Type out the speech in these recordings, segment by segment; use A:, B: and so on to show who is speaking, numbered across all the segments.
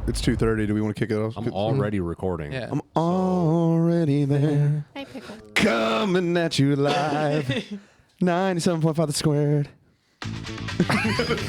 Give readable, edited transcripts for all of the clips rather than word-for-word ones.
A: It's 2:30. Do we want to kick it off?
B: I'm already recording.
C: Yeah.
A: I'm already there.
D: Hey, Pickle.
A: Coming at you live. 97.5 the squared.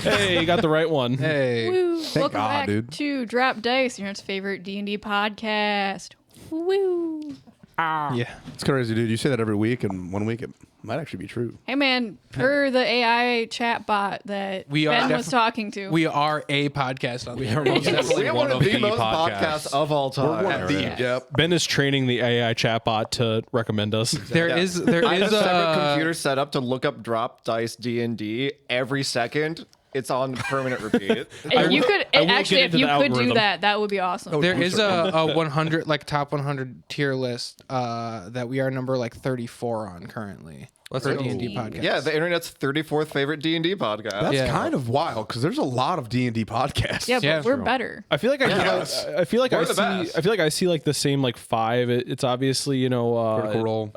E: Hey, you got the right one.
C: Hey.
D: Woo. Welcome
A: God,
D: back
A: dude.
D: to Drop Dice, your favorite D&D podcast. Woo.
C: Yeah.
A: It's crazy, dude. You say that every week, and 1 week it might actually be true.
D: Hey, man, per the AI chat bot that
C: We are
D: Ben was talking to.
C: We are a podcast on
B: We
C: there.
B: are most definitely
F: We are
B: one
F: one
B: of
F: of the most
B: podcasts.
F: podcasts of all time.
A: We're one of the.
D: Yeah.
A: Yep.
E: Ben is training the AI chatbot to recommend us.
C: There
F: Yeah.
C: is
F: I have a separate
C: a
F: computer set up to look up Drop Dice D&D every second. It's on permanent repeat.
D: If you could
E: I will
D: actually,
E: get
D: if
E: into
D: you
E: the
D: could do
E: algorithm.
D: that would be awesome.
C: there is a 100 like top 100 tier list that we are number like 34 on currently.
F: Let's
C: for
F: go.
C: D&D podcast.
F: Yeah, the internet's 34th favorite D&D podcast.
A: That's
C: Yeah.
A: kind of wild because there's a lot of D&D podcasts.
D: Yeah, but
C: Yeah,
D: we're
C: true.
D: better.
E: I feel like
F: Yes.
E: I feel like
F: We're
E: I
F: the
E: see.
F: best.
E: I feel like I see like the same like five. It's obviously
A: Critical Role.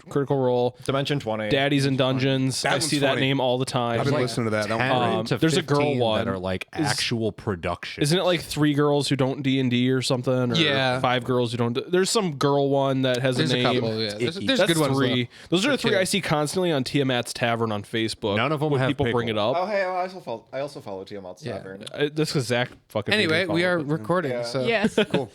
E: Critical Role.
F: Dimension 20.
E: Daddies and Dungeons.
A: That
E: I
A: one's
E: see that
A: funny.
E: name all the time.
A: I've been
E: Like,
A: listening to that. That
B: 10
A: one's great.
B: to
E: there's a girl
B: 15
E: one.
B: that are like actual production.
E: Isn't it like 3 girls who don't D&D or something? Or
C: Yeah.
E: 5 girls who don't. There's some girl one that has
C: There's
E: a
C: a
E: name.
C: couple. Yeah. There's
E: That's
C: good ones.
E: 3. Those are the 3 I
C: kids.
E: see constantly on Tiamat's Tavern on Facebook.
B: None of them
E: when
B: have
E: people bring it
B: pickle.
E: up.
F: Oh, hey, I also follow Tiamat's
C: Yeah.
F: Tavern.
E: That's because Zach fucking. made me
C: Anyway, we
E: follow
C: are
E: it.
C: recording.
F: Yeah.
C: So
D: Yes.
A: Cool.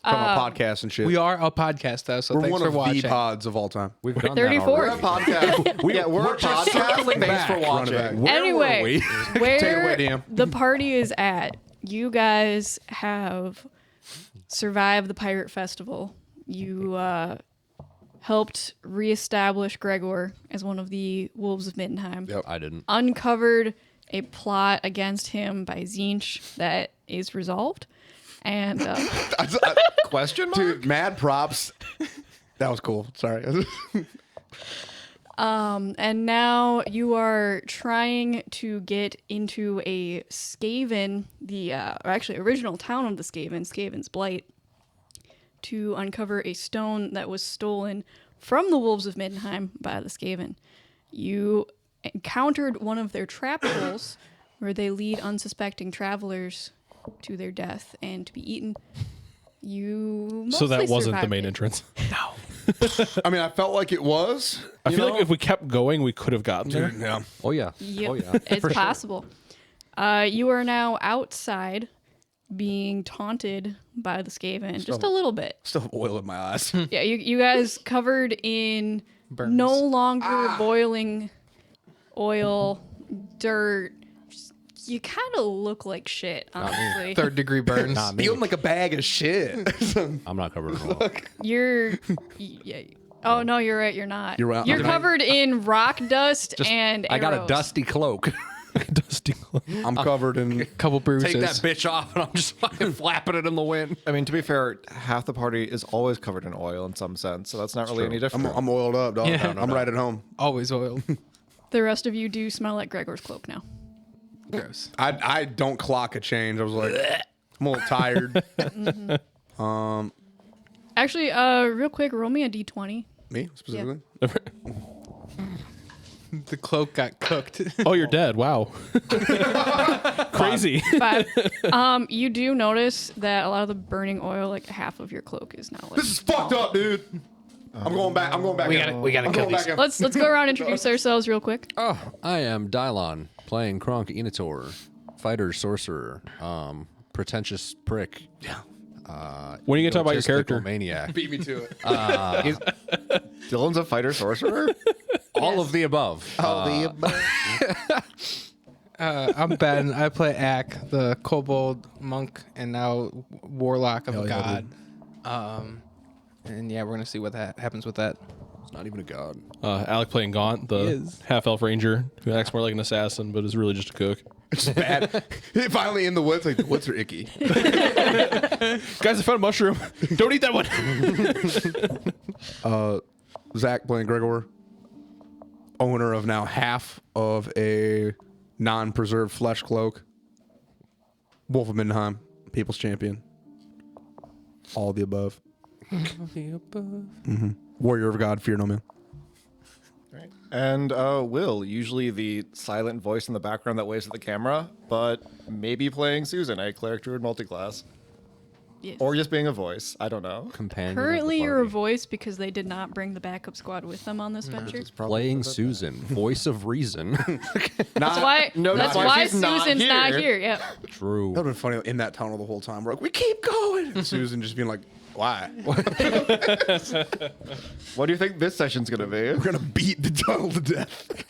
A: From a podcast and shit.
C: we are a podcast though. So
A: We're
C: thanks
A: one
C: for
A: of
C: watching.
A: the pods of all time.
B: We've done
D: 34.
F: We're a
B: that already.
F: podcast. we're a
A: just
F: podcast.
A: circling
F: Thanks
A: back.
F: for
A: Run it
F: watching.
A: back.
D: Anyway,
A: Take it
D: where
A: away, DM.
D: the party is at, you guys have survived the Pirate Festival. You helped reestablish Gregor as one of the Wolves of Middenheim.
A: Yep.
B: I didn't.
D: Uncovered a plot against him by Zinch that is resolved. And
F: Question mark?
A: Dude, mad props. That was cool. Sorry.
D: and now you are trying to get into a Skaven, or actually original town of the Skaven's Blight, to uncover a stone that was stolen from the Wolves of Middenheim by the Skaven. You encountered one of their trap holes where they lead unsuspecting travelers to their death and to be eaten. You
E: So that
D: mostly
E: wasn't the
D: survived
E: main
D: it.
E: entrance.
A: I mean, I felt like it was.
E: I feel like if we kept going, we could have gotten there.
A: Dude, yeah.
B: Oh yeah.
D: Yep,
B: Oh yeah.
D: it's possible. You are now outside being taunted by the Skaven, just a little bit.
A: Still have oil in my eyes.
D: Yeah, you guys covered in
C: Burns.
D: no longer boiling oil, dirt. Just- you kind of look like shit, honestly.
C: 3rd degree burns.
B: Not me.
A: Feeling like a bag of shit.
B: I'm not covered at all.
D: You're. Yeah. Oh no, you're right. You're not.
A: You're right.
D: You're
A: I'm
D: covered in rock dust and
B: I got a
D: arrows.
B: dusty cloak.
E: Dusty.
A: I'm covered in.
C: Couple bruises.
B: Take that bitch off, and I'm just fucking flapping it in the wind.
F: I mean, to be fair, half the party is always covered in oil in some sense, so that's not really any different.
A: I'm oiled up, dog.
C: Yeah.
A: I'm right at home.
C: Always oil.
D: The rest of you do smell like Gregor's cloak now.
C: Gross.
A: I don't clock a change. I was like, I'm a little tired.
D: Actually, real quick, roll me a d20.
A: Me specifically.
C: The cloak got cooked.
E: Oh, you're dead. Wow. Crazy.
D: 5. You do notice that a lot of the burning oil, like half of your cloak, is now. Like,
A: This is fucked up, dude. I'm going back. I'm going back.
C: We
A: in.
C: gotta
A: I'm
C: kill
A: going
C: these.
A: back in.
D: Let's go around and introduce ourselves real quick.
B: Oh, I am Dylon, playing Kronk Enator, fighter sorcerer, pretentious prick. Yeah.
E: When are you gonna talk about your
B: egotistical
E: character?
B: Maniac.
A: Beat me to it.
F: Dylan's a fighter sorcerer?
B: All of the above.
C: I'm Ben. I play Ak, the kobold monk, and now warlock of God. And yeah, we're gonna see what happens with that.
B: It's not even a god.
E: Alec playing Gaunt, the
C: is.
E: half-elf ranger who acts more like an assassin, but is really just a cook.
A: It's bad. Finally in the woods. Like the woods are icky.
E: Guys, I found a mushroom. Don't eat that one.
A: Zach playing Gregor, owner of now half of a non-preserved flesh cloak. Wolf of Middenheim, people's champion. All of the above. Warrior of God, fear no man.
F: And Will, usually the silent voice in the background that waves at the camera, but maybe playing Susan, a cleric druid multiclass.
D: Yes.
F: Or just being a voice. I don't know.
B: Companion.
D: Currently,
B: of the
D: you're a
B: party.
D: voice because they did not bring the backup squad with them on this venture.
B: Playing Susan, voice of reason.
D: That's why.
F: No,
D: that's
F: that's
D: why
F: why she's not
D: Susan's not
F: here.
D: here. Yeah.
B: True.
A: That would have been funny in that tunnel the whole time. We're like, we keep going. And Susan just being like, why?
F: What do you think this session's gonna be?
A: We're gonna beat the tunnel to death.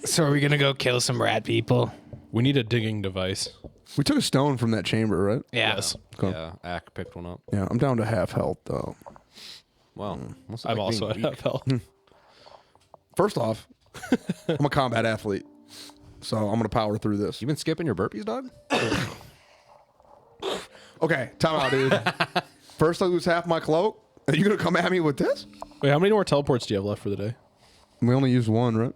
C: So are we gonna go kill some rat people?
E: We need a digging device.
A: We took a stone from that chamber, right?
C: Yeah.
E: Yes.
A: Cool.
B: Yeah, Ack picked one up.
A: Yeah, I'm down to half health though.
B: Well, must
E: I'm
B: like
E: also at
B: being weak.
E: FL.
A: First off, I'm a combat athlete, so I'm gonna power through this.
B: You been skipping your burpees, dog?
A: Okay, time out, dude. First I lose half my cloak, and you're gonna come at me with this?
E: Wait, how many more teleports do you have left for the day?
A: We only used one, right?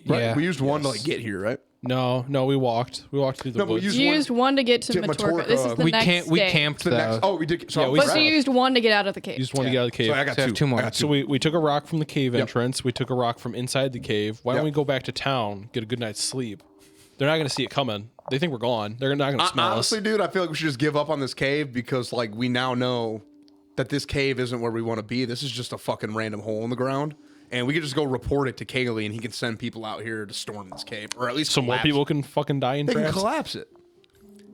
A: Right.
C: Yeah.
A: We used one to like get here, right?
E: No, we walked. We walked through the
A: No, but we
E: woods.
A: used
D: You
A: one
D: used one to get to
A: to
D: Matorka. This is
A: Matorka.
D: the next
C: We
D: day.
C: camped
A: The
C: though.
A: next. Oh, we did. So
E: Yeah,
A: I
E: we
A: was
D: But
A: right.
D: you used one to get out of the cave.
E: You just want to get out of the cave.
A: So I got
C: So I have two more.
A: I got
E: So we took a rock from the cave entrance. We took a rock from inside the cave. Why don't
A: Yep.
E: we go back to town, get a good night's sleep? They're not going to see it coming. They think we're gone. They're not going to smell
A: Honestly,
E: us.
A: dude, I feel like we should just give up on this cave because like we now know that this cave isn't where we want to be. This is just a fucking random hole in the ground. And we could just go report it to Kaylee and he can send people out here to storm this cave. Or at least
E: So more
A: collapse
E: people
A: it.
E: can fucking die in
A: They can
E: traps.
A: collapse it.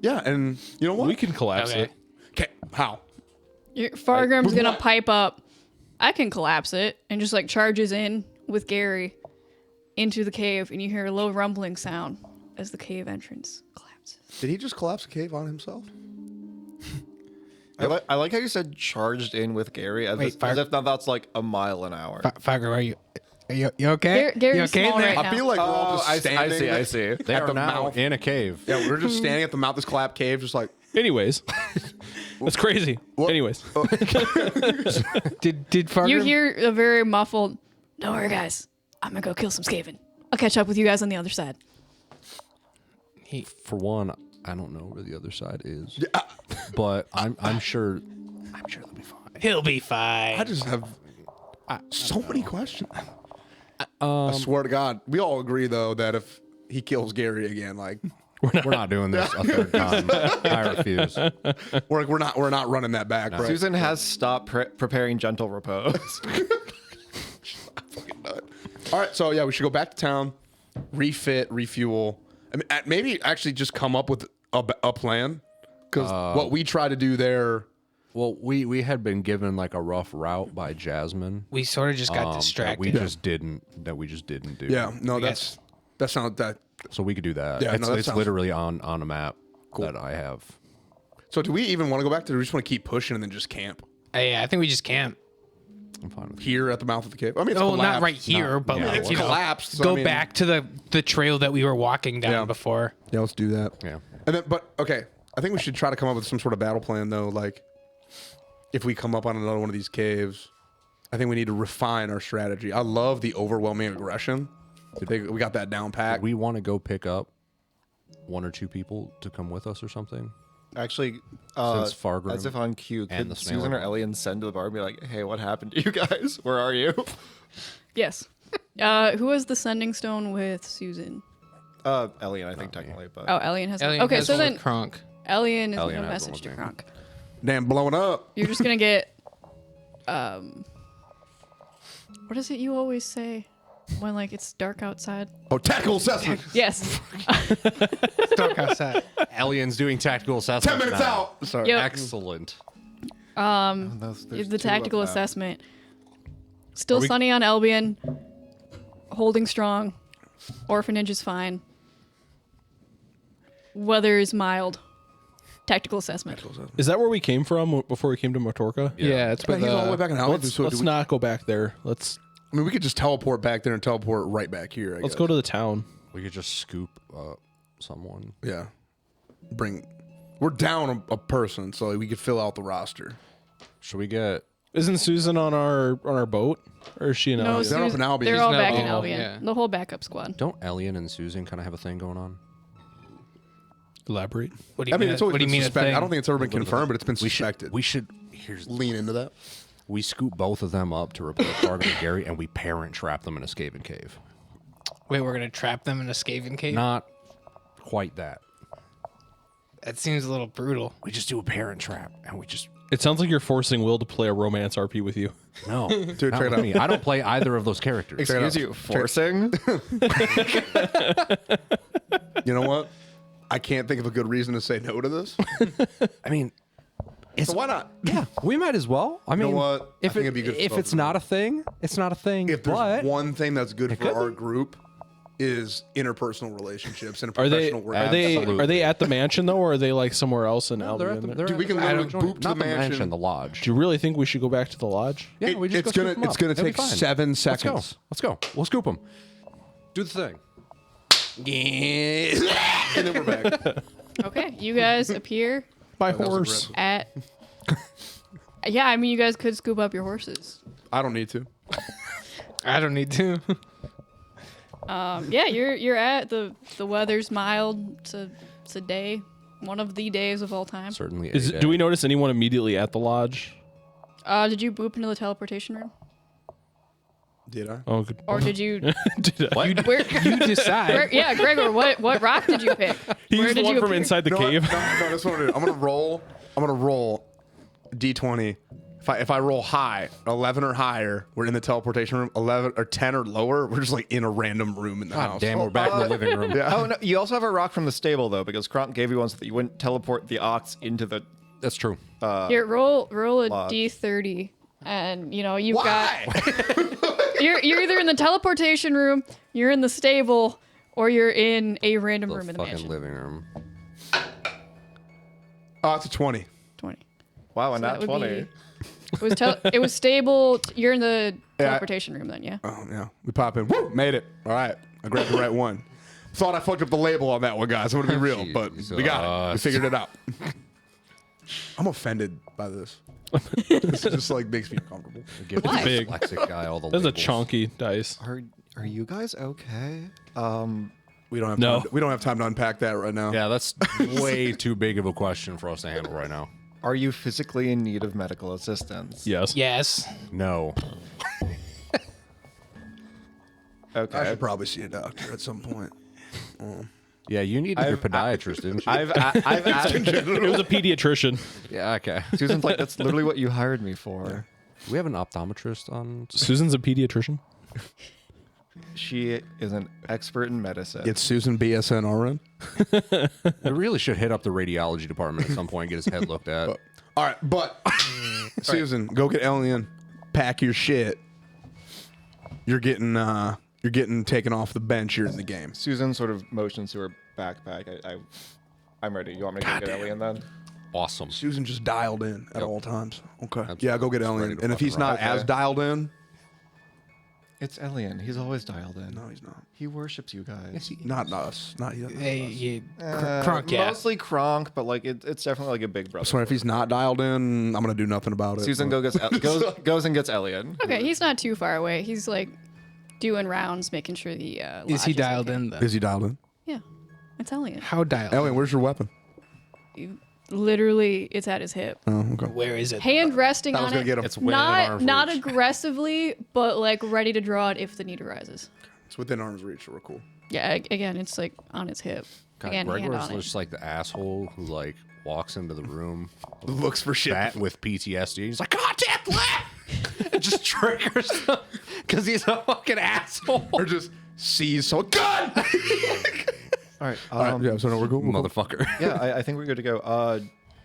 A: Yeah, and you know what?
E: We can collapse
C: Okay.
E: it.
A: Okay, how?
D: Fargrim's
A: with
D: gonna
A: what?
D: pipe up. I can collapse it and just like charges in with Gary into the cave, and you hear a low rumbling sound as the cave entrance collapses.
A: Did he just collapse the cave on himself?
F: I like how you said charged in with Gary as,
C: Wait,
F: as if that's like a mile an hour.
C: Fager, are you okay?
D: Gary's
C: you okay in
D: small
C: there?
D: right
A: I
D: now.
A: feel like we're all just
F: I see,
A: standing.
F: I see.
B: They
A: at
B: are
A: the
B: now
A: mouth.
B: in a cave.
A: Yeah, we're just standing at the mouth of this collapsed cave, just like.
E: Anyways, that's crazy.
A: What?
E: Anyways,
C: Did Fager?
D: You hear a very muffled, "Don't worry, guys. I'm gonna go kill some Skaven. I'll catch up with you guys on the other side."
B: For one, I don't know where the other side is, but I'm sure they'll be fine.
C: He'll be fine.
A: I just have so many questions. I swear to God, we all agree though that if he kills Gary again, like
B: We're not doing this a third time. I refuse.
A: we're not running that back, right?
F: Susan has stopped preparing gentle repose.
A: Fucking nut. All right, so yeah, we should go back to town, refit, refuel. I mean, maybe actually just come up with a plan because what we try to do there.
B: Well, we had been given like a rough route by Jasmine.
C: We sort of just got distracted.
B: We just didn't do.
A: Yeah, no, that's not that.
B: So we could do that.
A: Yeah,
B: it's
A: no, that
B: it's
A: sounds-
B: literally on a map that I have.
A: So do we even want to go back to? Do we just want to keep pushing and then just camp
C: Yeah, I think we just camp.
B: I'm fine with
A: here at the mouth of the cave? I mean, it's
C: Oh,
A: collapsed.
C: not right here, but
B: yeah,
C: like,
A: It's
C: you know,
A: collapsed. So
C: go
A: I mean,
C: back to the trail that we were walking down
A: Yeah.
C: before.
A: Yeah, let's do that.
B: Yeah.
A: And then, but okay, I think we should try to come up with some sort of battle plan though. Like, if we come up on another one of these caves, I think we need to refine our strategy. I love the overwhelming aggression. I think we got that down pat.
B: We want to go pick up one or two people to come with us or something.
F: Actually,
B: Since Fargrim
F: as if on cue,
B: and
F: could
B: the snail
F: Susan or
B: are-
F: Elian send to the bar and be like, "Hey, what happened to you guys? Where are you?"
D: Yes. Who has the sending stone with Susan?
F: Elian, I think technically, but
D: Oh, Elian has.
C: Alien
D: Okay,
C: has
D: so
C: one
D: then
C: with Kronk.
D: Elian is
B: Elian
D: going to
B: has one
D: message to
B: with me.
D: Kronk.
A: Damn, blowing up.
D: You're just gonna get, what is it you always say when like it's dark outside?
A: Oh, tactical assessment.
D: Yes.
C: Dark outside.
B: Alien's doing tactical
A: 10
B: assessment.
A: minutes
B: now.
A: out. Sorry.
D: Yep.
B: Excellent.
D: The tactical assessment. Still
E: Are we-
D: sunny on Albion. Holding strong. Orphanage is fine. Weather is mild. Tactical assessment.
E: is that where we came from before we came to Motorka?
C: Yeah, it's
A: But
C: with
A: he's all the way back in Albion.
E: Let's,
A: So
E: let's
A: do we-
E: not go back there. Let's
A: I mean, we could just teleport back there and teleport right back here. I
E: let's
A: guess.
E: go to the town.
B: We could just scoop up someone.
A: Yeah. We're down a person, so we could fill out the roster.
B: Should we get?
E: Isn't Susan on our boat, or is she in?
D: No,
E: Albion?
A: they're up in Albion.
D: They're all
C: There's no-
D: back in
C: oh,
D: Albion.
C: yeah.
D: The whole backup squad.
B: Don't Elian and Susan kind of have a thing going on?
E: Elaborate.
C: What do you
A: I mean,
C: mean?
A: it's always
C: What do you
A: been
C: mean? a
A: suspected.
C: thing?
A: I don't think it's ever been confirmed, but it's been suspected.
B: We should. Here's
A: lean into that.
B: we scoop both of them up to report Fargo and Gary, and we parent trap them in a Skaven cave.
C: Wait, we're gonna trap them in a Skaven cave?
B: Not quite that.
C: That seems a little brutal.
B: We just do a parent trap, and we just
E: It sounds like you're forcing Will to play a romance RP with you.
B: no.
A: Dude,
B: not
A: check it
B: with
A: out.
B: me. I don't play either of those characters.
F: Excuse you, forcing?
A: You know what? I can't think of a good reason to say no to this.
B: I mean,
A: So why not?
B: yeah, we might as well. I mean,
A: know what?
B: if
A: I think it'd be good for
B: if
A: both
B: it's
A: of
B: not a thing, it's not a thing.
A: If there's
B: but
A: one thing that's good for
B: could
A: our
B: be.
A: group is interpersonal relationships and
E: Are they
A: professional
E: are they at the mansion though, or are they like somewhere else in
B: they're at
E: Albion?
B: the,
A: Dude, we can
B: I
A: literally
B: don't-
A: boop to
B: not
A: the mansion.
B: the lodge.
E: Do you really think we should go back to the lodge?
B: Yeah, we just
A: it's
B: go
A: gonna
B: scoop 'em
A: it's
B: up.
A: gonna
B: It'll be
A: take
B: fine.
A: 7
B: Let's
A: seconds.
B: go. Let's go. We'll scoop them. Do the thing.
A: And then we're back.
D: Okay, you guys appear
E: My
A: was
E: horse.
D: at. Yeah, I mean, you guys could scoop up your horses.
A: I don't need to.
C: I don't need to.
D: Yeah, you're at the weather's mild. It's a day, one of the days of all time.
B: Certainly.
E: Do we notice anyone immediately at the lodge?
D: Did you boop into the teleportation room,
A: Did I?
E: Oh, good.
D: or did you?
E: Did I?
D: Where,
C: You decide.
D: yeah, Gregor, what rock did you pick?
E: He
D: Where
E: used the
D: did
E: one
D: you
E: from
D: appear?
E: inside the
A: No,
E: cave.
A: no, that's what I'm gonna do. I'm gonna roll D20. If I roll high, 11 or higher, we're in the teleportation room. 11 or 10 or lower, we're just like in a random room in the house.
B: Damn, we're back in the living room.
A: Yeah.
F: Oh, no. You also have a rock from the stable, though, because Kronk gave you one so that you wouldn't teleport the ox into the.
B: That's true.
D: Here, roll a
F: Lodge.
D: D30, and you've got. You're either in the teleportation room, you're in the stable, or you're in a random
B: The
D: room in the
B: fucking
D: mansion.
B: living room.
A: Oh, it's a 20.
D: 20.
F: Wow, and
D: So
F: not
D: that would
F: 20.
D: be- It was stable. You're in the
A: Yeah.
D: teleportation room then, yeah.
A: Oh, yeah. We pop in. Woo! Made it. All right. I grabbed the right one. Thought I fucked up the label on that one, guys. I'm going to be real, but we got it. We figured it out. I'm offended by this. This just like makes me uncomfortable.
B: Give
D: Why?
B: the
E: Big.
B: dyslexic guy all the
E: That's a
B: labels.
E: chunky dice.
F: Are you guys okay?
A: We don't have
E: No.
A: time we don't have time to unpack that right now.
B: Yeah, that's way too big of a question for us to handle right now.
F: Are you physically in need of medical assistance?
E: Yes.
C: Yes.
B: No.
A: I
F: Okay.
A: should probably see a doctor at some point.
B: Yeah, you needed your podiatrist, didn't you?
F: I've asked.
E: It was a pediatrician.
B: Yeah, okay.
F: Susan's like, that's literally what you hired me for.
B: Do we have an optometrist on?
E: Susan's a pediatrician.
F: She is an expert in medicine.
A: It's Susan BSN RN.
B: We really should hit up the radiology department at some point and get his head looked at.
A: All right, but Susan, go get Alien. Pack your shit. You're getting taken off the bench. You're in the game.
F: Susan sort of motions to her backpack. I'm ready. You want me to go get Ellie then?
B: Awesome.
A: Susan just dialed in at all times. Okay.
B: Absolutely.
A: Yeah, go get
B: Just ready
A: Alien.
B: to
A: And if
B: fucking
A: he's not
F: rock.
A: as
F: Okay.
A: dialed in,
F: It's Elian. He's always dialed in.
A: no, he's not.
F: He worships you guys.
A: Not us. Not you.
C: Hey, Kronk, yeah.
F: Mostly Kronk, but like it's definitely like a big brother.
A: Sorry, if he's not dialed in, I'm gonna do nothing about it.
F: Susan
A: but-
F: goes and gets Elian.
D: Okay, he's not too far away. He's like doing rounds, making sure the
C: Is he
D: lodge
C: dialed
D: okay.
C: in, though?
A: Is he dialed in?
D: Yeah, it's Elliot.
C: How dialed?
A: Alien, where's your weapon?
D: Literally, it's at his hip.
A: Oh, okay.
C: Where is it?
D: Hand resting
A: I was
D: on
A: gonna
D: it.
A: get him.
B: It's within arm's
D: Not
B: reach.
D: aggressively, but like ready to draw it if the need arises.
A: It's within arm's reach, so we're cool.
D: Yeah, again, it's like on his hip.
B: God,
D: Again, hand
B: Gregor's
D: on it.
B: just like the asshole who like walks into the room
A: Looks for shit.
B: fat with PTSD. He's like, "Contact left!" It just triggers him because he's a fucking asshole.
A: Or just sees so gun.
F: All right.
A: All right, yeah, so no, we're cool. We're cool.
B: Motherfucker.
F: Yeah, I think we're good to go.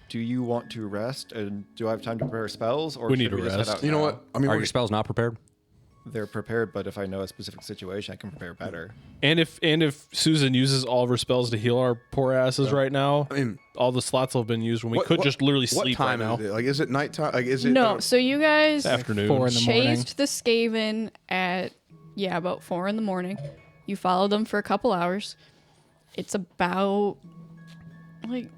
F: Do you want to rest? And do I have time to prepare spells? Or
E: We
F: should
E: need to
F: just head
E: rest.
F: out
A: You know
F: now?
A: what? I mean,
B: Are
A: we're-
B: your spells not prepared?
F: They're prepared, but if I know a specific situation, I can prepare better.
E: And if Susan uses all of her spells to heal our poor asses right now,
A: I mean,
E: all the slots have been used when we
A: what-
E: could
A: what-
E: just literally
A: what
E: sleep
A: time
E: right now.
A: is it? Like, is it nighttime? Like, is it?
D: No, so you guys
E: Afternoon.
C: 4 in the morning.
D: chased the Skaven at about 4 in the morning. You followed them for a couple hours. It's about like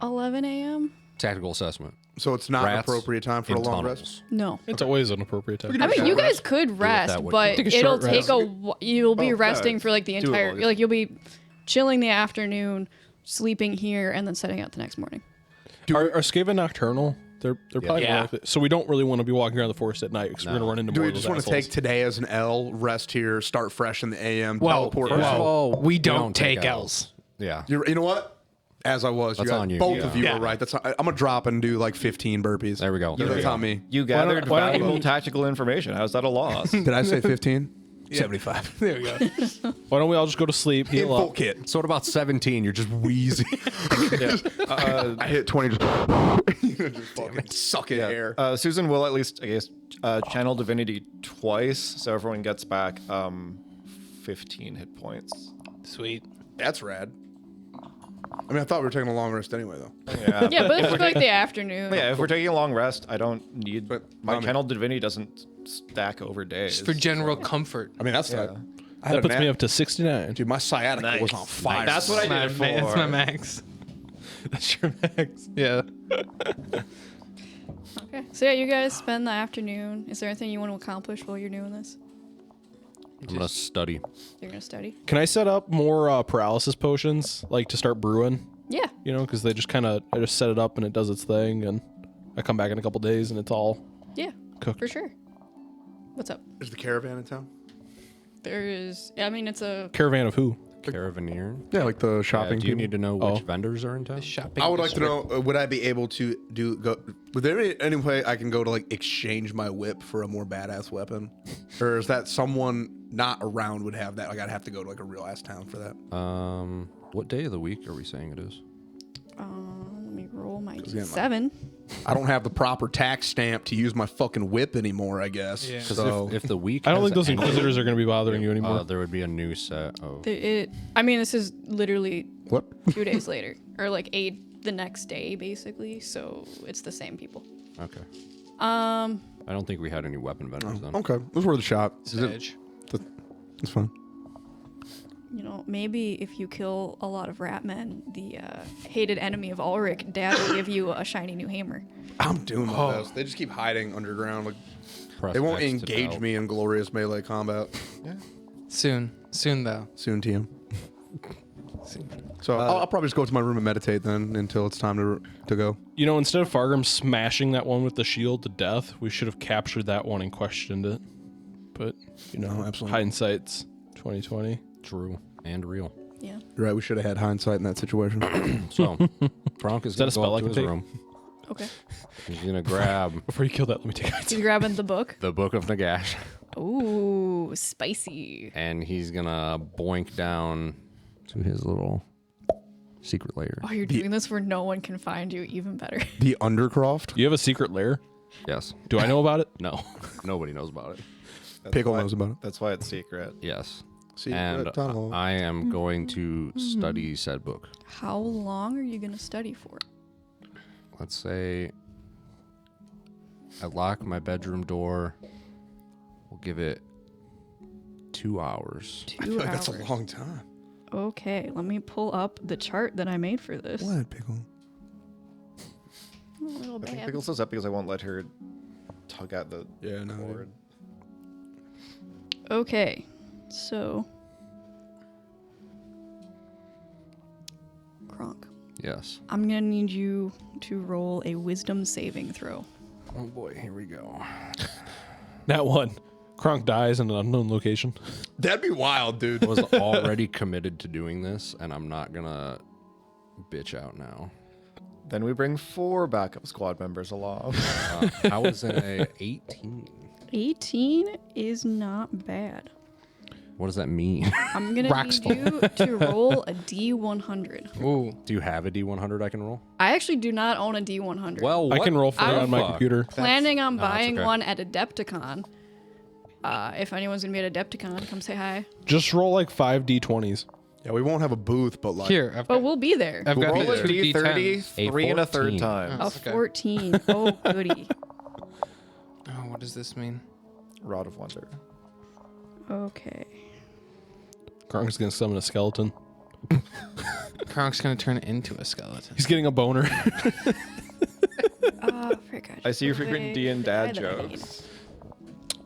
D: 11 a.m.
B: Tactical assessment.
A: So it's not an
B: Rats
A: appropriate time for a
B: in
A: long
B: tunnels.
A: rest.
D: No.
E: It's always an appropriate time.
D: I mean, you guys could
B: that
D: rest,
B: what
D: but
B: you-
C: Take a
D: it'll
C: short
D: take
C: rest.
D: you'll be
F: Oh, yeah,
D: resting
F: it's
D: for like the
F: doable.
D: entire
F: It's-
D: like you'll be chilling the afternoon, sleeping here, and then setting out the next morning.
E: Are Skaven nocturnal? They're probably
C: Yeah.
E: more like that. So we don't really want to be walking around the forest at night because we're gonna run into
A: Do
E: more
A: we
E: of those
A: just want to
E: assholes.
A: take today as an L, rest here, start fresh in the AM,
C: Whoa,
A: teleport?
C: whoa.
A: back?
C: We don't take L's.
B: Yeah.
A: You know what? As I was.
B: That's on you.
A: Both
B: Yeah.
A: of you were right. That's. I'm gonna drop and do like 15 burpees.
B: There we go.
A: That's on me.
F: You gathered
E: why don't
F: valuable
E: you-
F: tactical information. How's that a loss?
A: Did I say 15? 75.
C: There we go.
E: Why don't we all just go to sleep,
A: In
E: heal
A: full
E: up?
A: kit.
B: So at about 17, you're just wheezing.
A: I hit 20. Just fucking sucking air.
F: Susan will at least, I guess, channel divinity twice, so everyone gets back 15 hit points.
C: Sweet.
A: That's rad. I mean, I thought we were taking a long rest anyway, though.
F: Yeah,
D: Yeah, but it's for like the afternoon.
F: yeah, if we're taking a long rest, I don't need.
A: But,
F: My
A: mommy.
F: channel divinity doesn't stack over days.
C: Just for general comfort.
A: I mean, that's
F: Yeah.
A: tight. I had
E: That
A: a
E: puts me
A: nap.
E: up to 69.
A: Dude, my sciatica was on fire.
F: That's what I did it for.
C: That's my max.
E: That's your max.
C: Yeah.
D: Okay. So yeah, you guys spend the afternoon. Is there anything you want to accomplish while you're doing this?
B: I'm going to study.
D: You're gonna study.
E: Can I set up more paralysis potions, like to start brewing?
D: Yeah.
E: You know, because they just I just set it up and it does its thing, and I come back in a couple days and it's all
D: Yeah.
E: cooked.
D: For sure. What's up?
A: Is the caravan in town?
D: There is. I mean, it's a.
E: Caravan of who?
B: Caravaneer.
A: Yeah, like the shopping.
B: Do you
A: people.
B: need to know which vendors are in town?
C: Shopping.
A: I would like to know, would I be able to would there be any way I can go to like exchange my whip for a more badass weapon? Or is that someone not around would have that? Like I'd have to go to like a real ass town for that.
B: What day of the week are we saying it is?
D: Let me roll my
A: yeah, my-
D: D7.
A: I don't have the proper tax stamp to use my fucking whip anymore, I guess.
C: Yeah.
B: Because
A: So
B: if the week
E: I don't
B: has
E: think those
B: ended,
E: inquisitors are going to be bothering you anymore.
B: there would be a new set of...
D: I mean, this is literally
A: what?
D: 2 days later, or like the next day, basically. So it's the same people.
B: Okay. I don't think we had any weapon vendors then.
A: Okay, it was worth a shot.
C: Edge.
A: It's fun.
D: You know, maybe if you kill a lot of rat men, the hated enemy of Ulrich, Dad will give you a shiny new hammer.
A: I'm doing my best. They just keep hiding underground. Like
B: Press
A: they won't
B: X to
A: engage
B: belt.
A: me in glorious melee combat.
C: Soon though.
A: Soon, TM. So I'll probably just go to my room and meditate then until it's time to go.
E: You know, instead of Fargrim smashing that one with the shield to death, we should have captured that one and questioned it. But, you know,
A: No, absolutely.
E: hindsight's 2020.
B: True and real.
D: Yeah.
A: You're right. We should have had hindsight in that situation.
B: So, Kronk is
E: that
B: going
E: a
B: to
E: spell
B: go
E: I
B: up to
E: can
B: his
E: take?
B: room.
D: Okay.
B: He's going to grab
E: Before you kill that, let me take
D: He's grabbing the book.
B: the Book of Nagash,
D: Ooh, spicy.
B: and he's going to boink down to his little secret lair.
D: Oh, you're doing this where no one can find you. Even better.
A: The Undercroft.
E: You have a secret lair?
B: Yes.
E: Do I know about it?
B: No. Nobody knows about it.
A: Pickle knows about it.
F: That's why it's secret.
B: Yes.
A: See,
B: And
A: tunnel.
B: I am going to study said book.
D: How long are you going to study for?
B: Let's say I lock my bedroom door. We'll give it 2 hours.
D: 2
A: I feel like
D: hours.
A: that's a long time.
D: Okay, let me pull up the chart that I made for this.
A: What, Pickle?
D: A little
F: I think
D: bad.
F: Pickle says that because I won't let her tug at the
A: Yeah, no.
F: board.
D: Okay, so Kronk,
B: Yes.
D: I'm gonna need you to roll a wisdom saving throw.
B: Oh boy, here we go.
E: Not one. Kronk dies in an unknown location.
A: That'd be wild, dude.
B: I was already committed to doing this, and I'm not gonna bitch out now.
F: Then we bring 4 backup squad members along.
B: I was in a 18.
D: 18 is not bad.
B: What does that mean?
D: I'm gonna need you to roll a D100.
C: Ooh.
B: Do you have a D100 I can roll?
D: I actually do not own a D100.
B: Well,
E: I can roll for it
D: I'm
E: on my computer.
D: planning on
B: No, it's
D: buying
B: okay.
D: one at Adepticon. If anyone's gonna be at Adepticon, come say hi.
E: Just roll like 5 D20s.
A: Yeah, we won't have a booth, but like
C: Here,
D: But we'll be there.
C: I've got
A: Roll
C: the
A: a
C: two
F: D30,
C: D10s.
F: 3 and a third
B: 14.
F: time.
D: A
C: Okay.
D: 14. Oh, goody.
C: Oh, what does this mean?
F: Rod of Wonder.
D: Okay.
E: Kronk's going to summon a skeleton.
C: Kronk's gonna turn into a skeleton.
E: He's getting a boner.
D: Oh, frick.
F: I see your frequent
D: away
F: D and
D: the
F: dad
D: guy that I
F: jokes.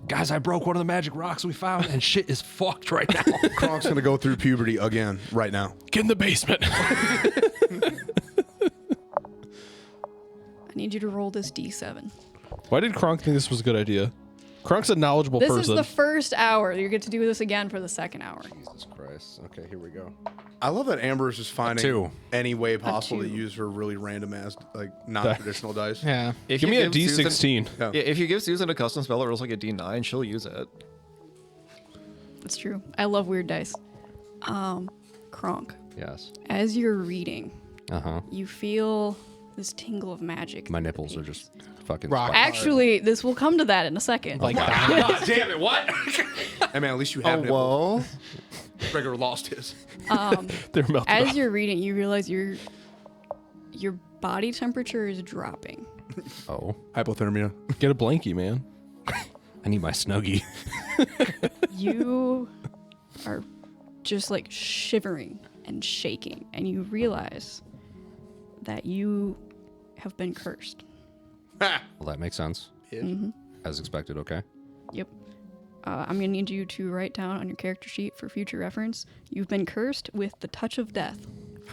B: guys, I broke one of the magic rocks we found, and shit is fucked right now.
A: Kronk's gonna go through puberty again right now.
E: Get in the basement.
D: I need you to roll this D7.
E: Why did Kronk think this was a good idea? Kronk's a knowledgeable
D: This
E: person.
D: is the first hour. You get to do this again for the second hour.
B: Jesus Christ. Okay, here we go.
A: I love that Amber is just finding
B: two.
A: any way possible to
D: two.
A: use her really random ass, like non-traditional dice.
C: Yeah.
F: If
E: Give
F: you
E: me a
F: give Susan-
E: D16.
A: Yeah.
F: Yeah, if you give Susan a custom spell that rolls like a D9, she'll use it.
D: It's true. I love weird dice. Kronk,
B: Yes.
D: as you're reading,
B: Uh-huh.
D: you feel this tingle of magic.
B: My nipples are just fucking
C: Rock.
B: spiked.
D: Actually, this will come to that in a second.
C: Like
A: God damn it! What? Hey man, at least you have
F: Oh,
A: nipples.
F: whoa.
A: Gregor lost his.
E: They're melting
D: As
E: off.
D: you're reading, you realize your body temperature is dropping.
B: Oh.
A: Hypothermia.
E: Get a blankie, man.
B: I need my Snuggie.
D: You are just like shivering and shaking, and you realize that you have been cursed.
B: Well, that makes sense.
D: Mm-hmm.
B: As expected, okay.
D: Yep. I'm going to need you to write down on your character sheet for future reference. You've been cursed with the touch of death.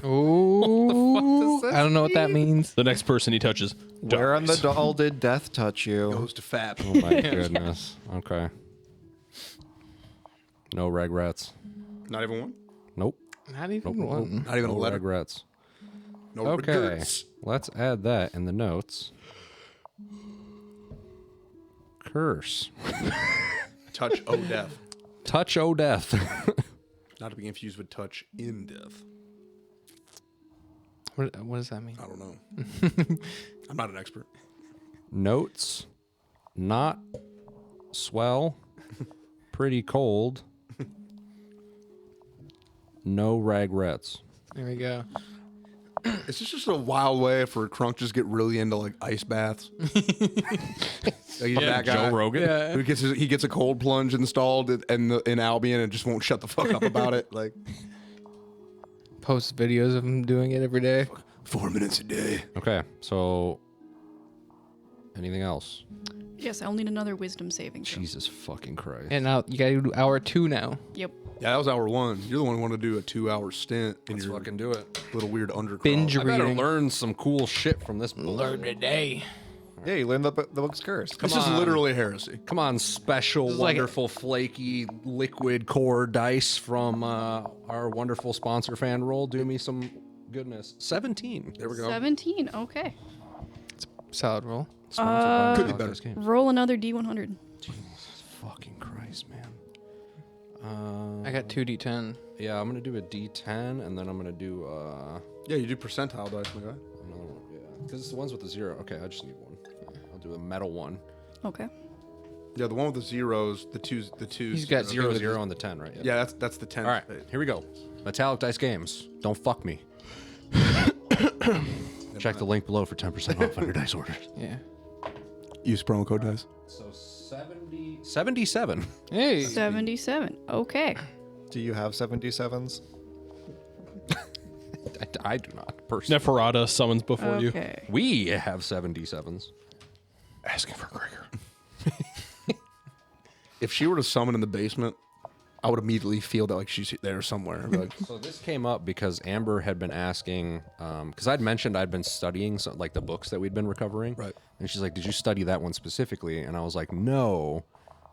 C: Ooh. I don't know what that means.
E: The next person he touches.
F: Where on the
E: dies.
F: doll did death touch you?
A: Goes to Fap.
B: Oh my goodness. Okay. No regrets.
A: Not even one.
B: Nope.
C: Not even
B: Nope.
C: one.
A: Not even
B: No
A: a letter.
B: regrets.
A: No
B: Okay.
A: regrets.
B: Let's add that in the notes. Curse.
A: Touch O death.
B: Touch O death.
A: Not to be confused with touch in death.
C: What does that mean?
A: I don't know. I'm not an expert.
B: Notes. Not swell. Pretty cold. No regrets.
C: There we go.
A: Is this just a wild way for Kronk to just get really into like ice baths? Like, he's that guy
B: Joe Rogan.
C: Yeah.
A: who he gets a cold plunge installed in Albion and just won't shut the fuck up about it. Like
C: Post videos of him doing it every day.
A: 4 minutes a day.
B: Okay, so anything else?
D: Yes, I'll need another wisdom saving throw.
B: Jesus fucking Christ.
C: And now you gotta do hour 2 now.
D: Yep.
A: Yeah, that was hour 1. You're the one who wanted to do a 2-hour stint in
B: Let's
A: your
B: fucking do it.
A: little weird undercroft.
C: Binge
B: I better
C: reading.
B: learn some cool shit from this.
C: Learn today.
F: Yeah, you learned the book's curse.
A: This is literally heresy.
B: Come on, special,
C: like a-
B: wonderful, flaky, liquid core dice from our wonderful sponsor fan roll. Do me some goodness. 17.
A: There we go.
D: 17. Okay.
C: Solid roll.
B: Sponsored by
A: Could be
B: Nagash
A: better.
B: Games.
D: Roll another D100.
B: Jesus fucking Christ, man.
C: I got 2d10.
B: Yeah, I'm gonna do a D10, and then I'm gonna do
A: Yeah, you do percentile dice, my guy.
B: another one. Yeah, because it's the ones with the 0. Okay, I just need one. I'll do a metal one.
D: Okay.
A: Yeah, the one with the zeros, the twos.
C: He's got
B: 0, 0 on the 10, right?
A: Yeah, that's the 10.
B: All right, here we go. Metallic Dice Games. Don't fuck me. Check the link below for 10% off on your dice orders.
C: Yeah.
A: Use promo code dice.
B: So 77.
C: Hey.
D: 77. Okay.
F: Do you have 77s?
B: I do not personally.
E: Neferata summons before you.
D: Okay.
B: We have 77s.
E: Asking for Gregor.
A: If she were to summon in the basement, I would immediately feel that like she's there somewhere. Like,
B: So this came up because Amber had been asking, because I'd mentioned I'd been studying like the books that we'd been recovering.
A: Right.
B: And she's like, "Did you study that one specifically?" And I was like, "No,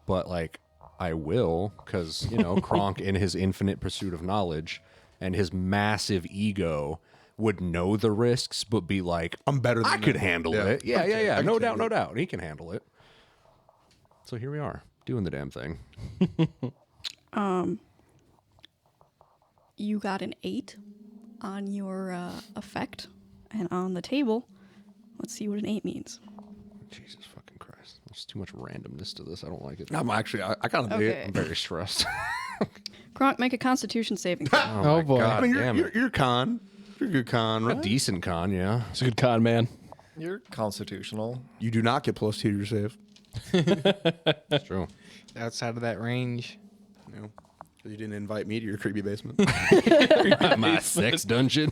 B: but like I will," because Kronk, in his infinite pursuit of knowledge and his massive ego, would know the risks, but be like,
A: I'm better than
B: I could
A: that."
B: handle
A: Yeah.
B: it. Yeah, yeah, yeah.
A: I
B: No
A: can
B: doubt,
A: handle
B: no
A: it.
B: doubt. He can handle it. So here we are, doing the damn thing.
D: You got an 8 on your effect, and on the table, let's see what an 8 means.
B: Jesus fucking Christ. There's too much randomness to this. I don't like it.
A: I'm actually, I kind of
D: Okay.
B: I'm very stressed.
D: Kronk, make a Constitution saving throw.
C: Oh, boy.
B: God
A: I mean,
B: damn it.
A: you're con. You're a good con,
B: A
A: right?
B: decent con, yeah.
E: It's a good con, man.
F: You're constitutional.
A: You do not get +2 to your save.
B: That's true.
C: Outside of that range.
A: You know, 'cause you didn't invite me to your creepy basement.
B: My sex dungeon.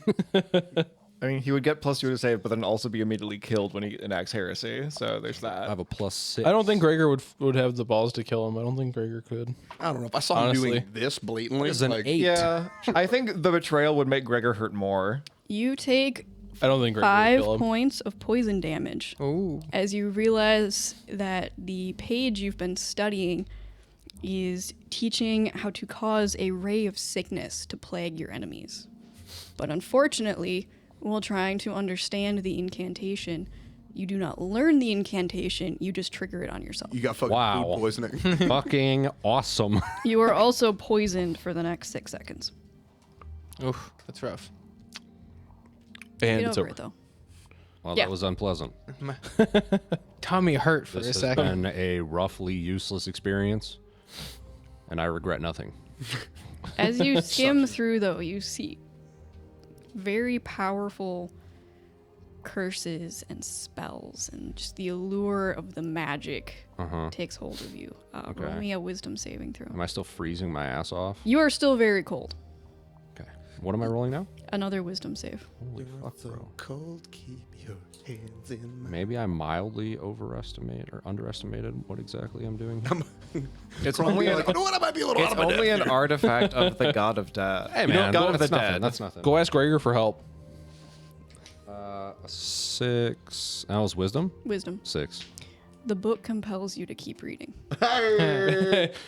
F: I mean, he would get +2 to save, but then also be immediately killed when he enacts heresy. So there's
B: I
F: that.
B: have a +6.
E: I don't think Gregor would have the balls to kill him. I don't think Gregor could.
A: I don't know if I saw him
E: Honestly.
A: doing this blatantly.
B: It's an
A: like,
B: 8.
F: Yeah, I think the betrayal would make Gregor hurt more.
D: You take
E: I don't think Gregor would
D: 5
E: kill him.
D: points of poison damage
C: Ooh.
D: as you realize that the page you've been studying is teaching how to cause a ray of sickness to plague your enemies. But unfortunately, while trying to understand the incantation, you do not learn the incantation, you just trigger it on yourself.
A: You got fucking
B: Wow.
A: food poisoning.
B: Fucking awesome.
D: You are also poisoned for the next 6 seconds.
C: Oof, that's rough.
E: And
D: Get
E: it's
D: over
E: over.
D: it, though.
B: Well,
D: Yeah.
B: that was unpleasant.
C: My tummy hurt for
B: This
C: a
B: has
C: second.
B: been a roughly useless experience, and I regret nothing.
D: As you skim through, though, you see very powerful curses and spells, and just the allure of the magic takes hold of you. Roll
B: Okay.
D: me a wisdom saving throw.
B: Am I still freezing my ass off?
D: You are still very cold.
B: Okay. What am I rolling now?
D: Another wisdom save.
B: Holy fuck, bro.
A: Cold, keep your hands in my...
B: Maybe I mildly overestimated or underestimated what exactly I'm doing.
F: It's
A: Only
F: only an,
A: like, you know what? I might be a little
F: it's
A: out of my
F: only
A: depth
F: an
A: here.
F: artifact of the god of death.
B: Hey,
F: You know,
B: man,
F: god of the
B: that's nothing.
F: dead.
B: That's nothing.
E: Go ask Gregor for help.
B: A 6. That was wisdom?
D: Wisdom.
B: 6.
D: The book compels you to keep reading.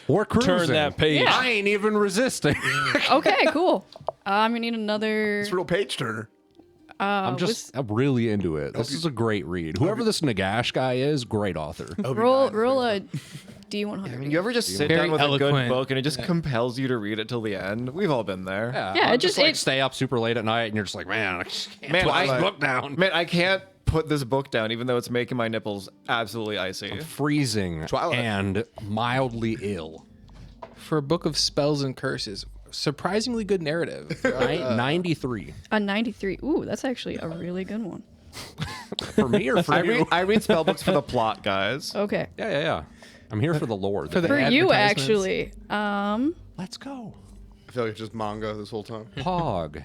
B: Or cruising.
E: Turn that page.
D: Yeah.
B: I ain't even resisting.
D: Okay, cool. I'm gonna need another.
A: It's a real page turner.
B: I'm really into it. This is a great read. Whoever this Nagash guy is, great author.
D: roll a D100.
F: I mean, you ever just sit
C: Very
F: down with a good
C: eloquent.
F: book and it just compels you to read it till the end? We've all been there.
D: Yeah,
B: I'll
D: it just-
B: like
D: it-
B: stay up super late at night, and you're just like, man, I just can't
F: Man,
B: put
F: I-
B: this book down.
F: Man, I can't put this book down even though it's making my nipples absolutely icy.
B: Freezing
A: Twilight.
B: and mildly ill.
C: For a book of spells and curses, surprisingly good narrative.
B: 93
D: A 93. Ooh, that's actually a really good one.
B: for me or for you?
F: I read spell books for the plot, guys.
D: Okay.
B: Yeah. I'm here for the lore.
C: For the
D: For you,
C: advertisements.
D: actually,
B: Let's go.
A: I feel like it's just manga this whole time.
B: Hog.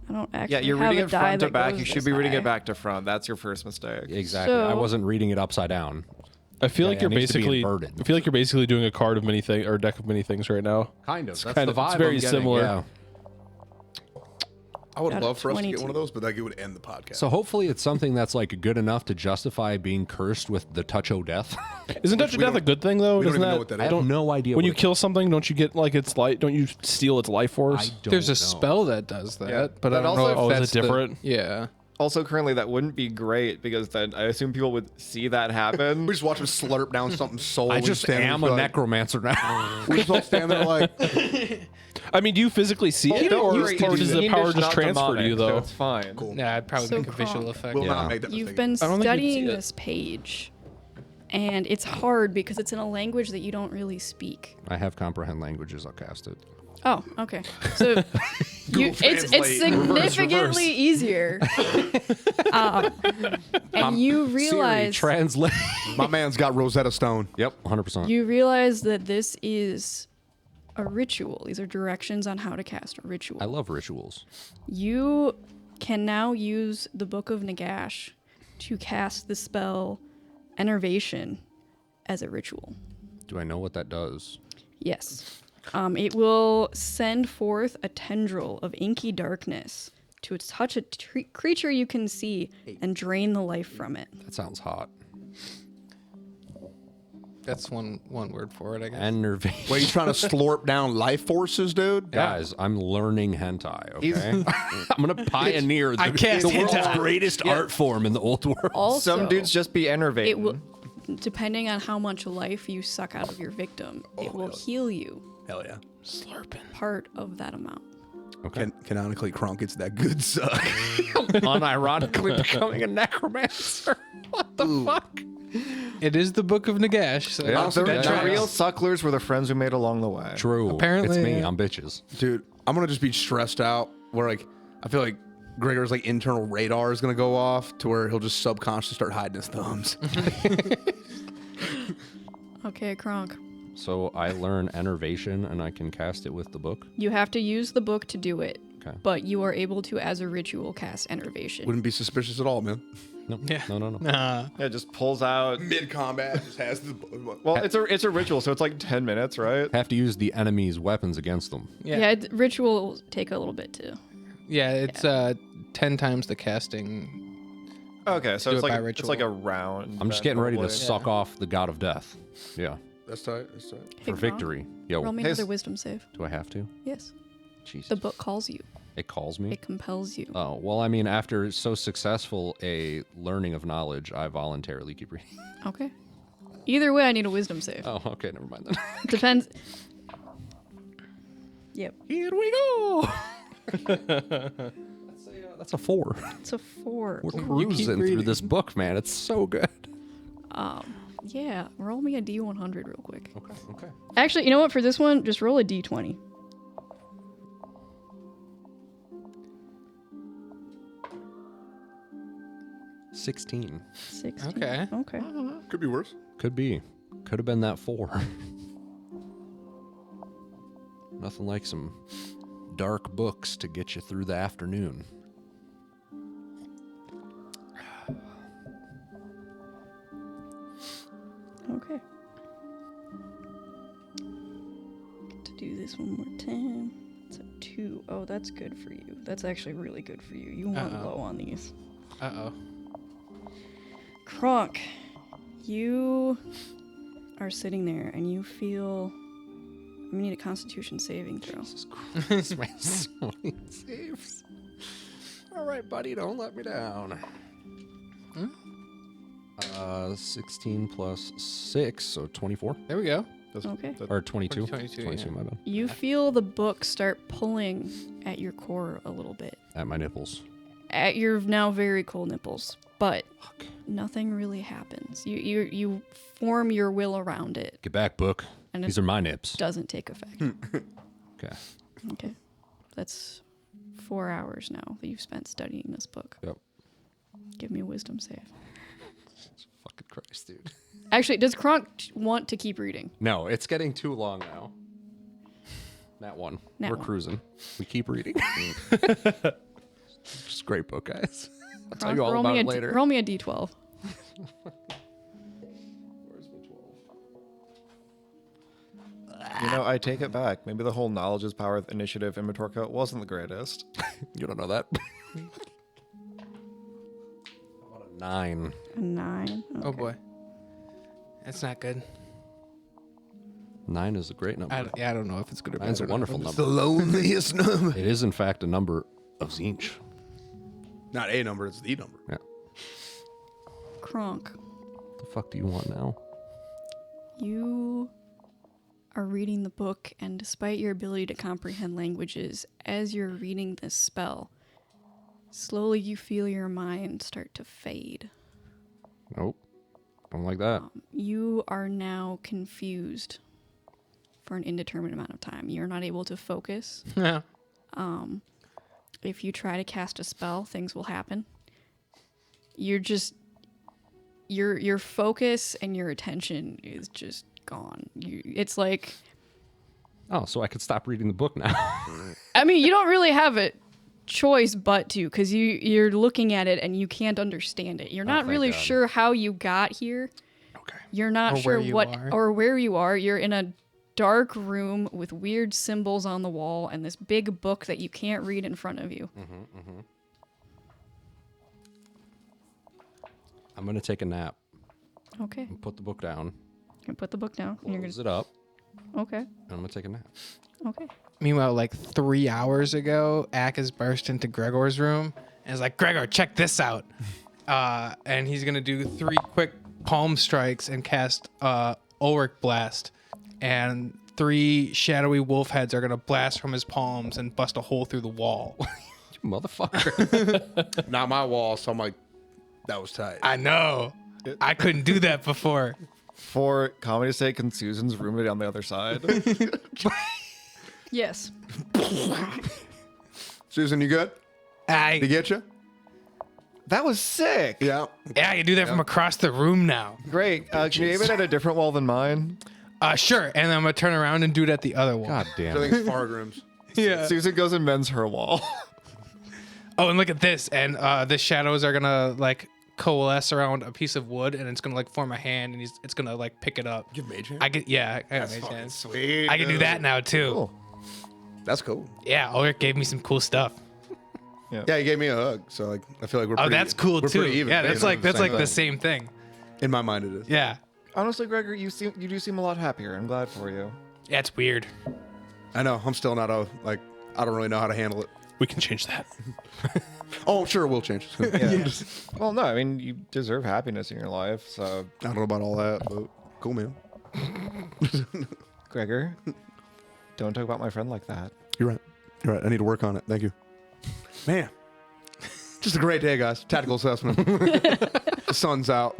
D: I don't actually
F: Yeah, you're
D: have
F: reading
D: a
F: it
D: die
F: front to
D: that
F: back.
D: goes
F: You should
D: this
F: be reading
D: high.
F: it back to front. That's your first mistake.
B: Exactly. I
D: So-
B: wasn't reading it upside down.
E: I feel like
B: Yeah,
E: you're
B: it needs to be
E: basically.
B: inverted.
E: I feel like you're basically doing a card of many things or a deck of many things right now.
B: Kind of. That's
E: kind
B: the
E: of-
B: vibe.
E: it's very
B: I'm getting,
E: similar.
B: yeah.
A: I would
D: Got
A: love
D: a
A: for us to get
D: 22.
A: one of those, but that would end the podcast.
B: So hopefully it's something that's like good enough to justify being cursed with the touch o' death.
E: Isn't touch of
A: we
E: death a
A: don't-
E: good thing though?
A: we don't
E: Doesn't
A: even know what that
B: I
A: is.
B: have no idea.
E: When
B: what
E: you
B: it-
E: kill something, don't you get like its life? Don't you steal its life force?
B: I don't
C: There's a
B: know.
C: spell that does that,
F: Yeah.
C: but I
F: That
C: don't
F: also-
C: know
E: Oh,
C: if
E: is it
C: that's the-
E: different?
C: Yeah.
F: Also, currently, that wouldn't be great because then I assume people would see that happen.
A: we just watch him slurp down something soul.
B: I just am a necromancer now.
A: We just all stand there like,
E: I mean, do you physically see it,
F: Don't
E: or
F: worry,
E: does
F: it's
E: the power
F: fiendish,
E: just
F: not
E: transfer to you
F: demonic, so
E: though?
F: it's fine.
A: cool.
C: Yeah, I'd probably
D: So
C: make a visual
D: Kronk.
C: effect.
A: We'll
C: yeah.
A: not make that
D: You've
A: mistake.
D: been
E: I don't think you'd
D: studying
E: see it.
D: this page, and it's hard because it's in a language that you don't really speak.
B: I have comprehend languages. I'll cast it.
D: Oh, okay. So it's
A: Translate,
D: significantly
B: reverse.
D: easier. And you
B: Siri,
D: realize
B: translate.
A: My man's got Rosetta Stone.
B: Yep, 100%.
D: you realize that this is a ritual. These are directions on how to cast a ritual.
B: I love rituals.
D: You can now use the Book of Nagash to cast the spell Enervation as a ritual.
B: Do I know what that does?
D: Yes. It will send forth a tendril of inky darkness to touch a creature you can see and drain the life from it.
B: That sounds hot.
C: That's one word for it, I guess.
B: Enervation.
A: Wait, you trying to slurp down life forces, dude?
B: Guys, I'm learning hentai, okay? I'm going to pioneer
C: I
B: the
C: cast
B: world's
C: hentai.
B: greatest art form in the old world.
D: Also,
F: Some dudes just be enervating.
D: it will, depending on how much life you suck out of your victim, it will heal you
A: Hell yeah.
D: part of that amount.
B: Okay.
A: Canonically, Kronk gets that good suck.
B: Unironically becoming a necromancer. What the fuck?
C: It is the Book of Nagash. So
B: Yeah.
F: The
C: that tracks.
F: real sucklers were the friends we made along the way.
B: True.
C: Apparently,
B: It's me.
C: yeah.
B: I'm bitches.
A: Dude, I'm gonna just be stressed out. Where like, I feel like Gregor's like internal radar is gonna go off to where he'll just subconsciously start hiding his thumbs.
D: Okay, Kronk.
B: So I learn enervation and I can cast it with the book.
D: You have to use the book to do it,
B: Okay.
D: but you are able to, as a ritual, cast Enervation.
A: Wouldn't be suspicious at all, man.
B: No.
C: Yeah.
B: No.
C: Nah.
F: Yeah, it just pulls out.
A: Mid combat, just has the.
F: Well, it's a ritual, so it's like 10 minutes, right?
B: Have to use the enemy's weapons against them.
C: Yeah.
D: Rituals take a little bit too.
C: Yeah, it's 10 times the casting.
F: Okay, so
C: Do
F: it's
C: it by
F: like
C: ritual.
F: it's like a round.
B: I'm just getting ready to
F: probably.
B: suck off the god of death. Yeah.
A: That's tight. That's tight.
D: Hey,
B: For
D: Kronk,
B: victory. Yo,
D: Roll me
F: Hey,
D: another wisdom save.
B: do I have to?
D: Yes.
B: Jesus.
D: The book calls you.
B: It calls me?
D: It compels you.
B: Oh, well, I mean, after so successful a learning of knowledge, I voluntarily keep reading.
D: Okay. Either way, I need a wisdom save.
B: Oh, okay, never mind then.
D: Depends. Yep.
B: Here we go. That's a 4.
D: It's a 4.
B: We're cruising through this book, man. It's so good.
D: Yeah. Roll me a D100 real quick.
B: Okay.
D: Actually, you know what? For this one, just roll a D20.
B: $16.
D: 16.
C: Okay.
D: Okay.
A: Could be worse.
B: Could be. Could have been that 4. Nothing like some dark books to get you through the afternoon.
D: Okay. Get to do this one more time. It's a 2. Oh, that's good for you. That's actually really good for you. You want low on these.
C: Uh-oh.
D: Kronk, you are sitting there and you feel. I need a Constitution saving throw.
B: Jesus Christ, my so many saves. All right, buddy, don't let me down. 16 plus 6, so 24.
C: There we go.
D: Okay.
B: Or 22.
C: 22,
B: 22,
C: yeah.
B: my bad.
D: You feel the book start pulling at your core a little bit.
B: At my nipples.
D: At your now very cold nipples, but nothing really happens. You form your will around it.
B: Get back, book.
D: And
B: These are my nips.
D: Doesn't take effect.
B: Okay.
D: Okay. That's 4 hours now that you've spent studying this book.
B: Yep.
D: Give me a wisdom save.
B: Fucking Christ, dude.
D: Actually, does Kronk want to keep reading?
B: No, it's getting too long now. That one.
D: That
B: We're
D: one.
B: cruising. We keep reading. Just a great book, guys. I'll tell
D: Kronk,
B: you all
D: roll
B: about
D: me
B: it
D: a
B: later.
D: roll me a d12.
B: Where's my 12?
F: You know, I take it back. Maybe the whole knowledge is power initiative in Matorka wasn't the greatest.
B: You don't know that? How about a 9?
D: A 9.
C: Oh
D: Okay.
C: boy. That's not good.
B: 9 is a great number.
C: I don't know if it's good or bad.
B: 9's a
C: or not.
B: wonderful
A: The
B: number.
A: loneliest number.
B: It is, in fact, a number of Zinch.
A: Not a number, it's the number.
B: Yeah.
D: Kronk,
B: What the fuck do you want now?
D: you are reading the book, and despite your ability to comprehend languages, as you're reading this spell, slowly you feel your mind start to fade.
B: Nope. Don't like that.
D: You are now confused for an indeterminate amount of time. You're not able to focus.
C: Yeah.
D: If you try to cast a spell, things will happen. You're just your focus and your attention is just gone. It's like,
B: Oh, so I could stop reading the book now.
D: I mean, you don't really have a choice but to, because you're looking at it and you can't understand it. You're not
B: thank
D: really
B: God.
D: sure how you got here.
B: Okay.
D: You're not
C: Or
D: sure
C: where you
D: what
C: are.
D: or where you are. You're in a dark room with weird symbols on the wall and this big book that you can't read in front of you.
B: I'm going to take a nap
D: Okay.
B: and put the book down.
D: You put the book down. And you're
B: Close
D: gonna,
B: it up.
D: okay.
B: And I'm going to take a nap.
D: Okay.
C: Meanwhile, like 3 hours ago, Ak has burst into Gregor's room and is like, Gregor, check this out. And he's going to do 3 quick palm strikes and cast Ulrich Blast. And 3 shadowy wolf heads are going to blast from his palms and bust a hole through the wall.
B: You motherfucker.
A: Not my wall, so I'm like, that was tight.
C: I know. I couldn't do that before.
F: For comedy's sake, can Susan's roommate on the other side?
D: Yes.
A: Susan, you good? Did he get you?
F: That was sick.
A: Yeah.
C: Yeah, you do that from across the room now.
F: Great. Can you aim it at a different wall than mine?
C: Sure. And then I'm going to turn around and do it at the other wall.
B: God damn
A: I
B: it.
A: think it's Fargrim's.
C: Yeah.
F: Susan goes and mends her wall.
C: Oh, and look at this. And the shadows are going to like coalesce around a piece of wood and it's going to like form a hand and it's going to like pick it up.
A: You have mage hand?
C: I got mage
A: fucking
C: hand.
A: sweet.
C: I can do that now too.
F: Cool.
A: That's cool.
C: Yeah, Ulrich gave me some cool stuff.
A: Yeah, he gave me a hug, so like I feel like we're
C: Oh,
A: pretty,
C: that's cool
A: we're
C: too.
A: pretty even.
C: Yeah, that's like the
A: thing.
C: same thing.
A: In my mind, it is.
C: Yeah.
F: Honestly, Gregor, you do seem a lot happier. I'm glad for you.
C: Yeah, it's weird.
A: I know. I'm still not I don't really know how to handle it.
E: We can change that.
A: Oh, sure, we'll change.
F: Yeah. Well, no, I mean, you deserve happiness in your life, so
A: I don't know about all that, but cool, man.
F: Gregor, don't talk about my friend like that.
A: You're right. You're right. I need to work on it. Thank you. Man, just a great day, guys. Tactical assessment. The sun's out.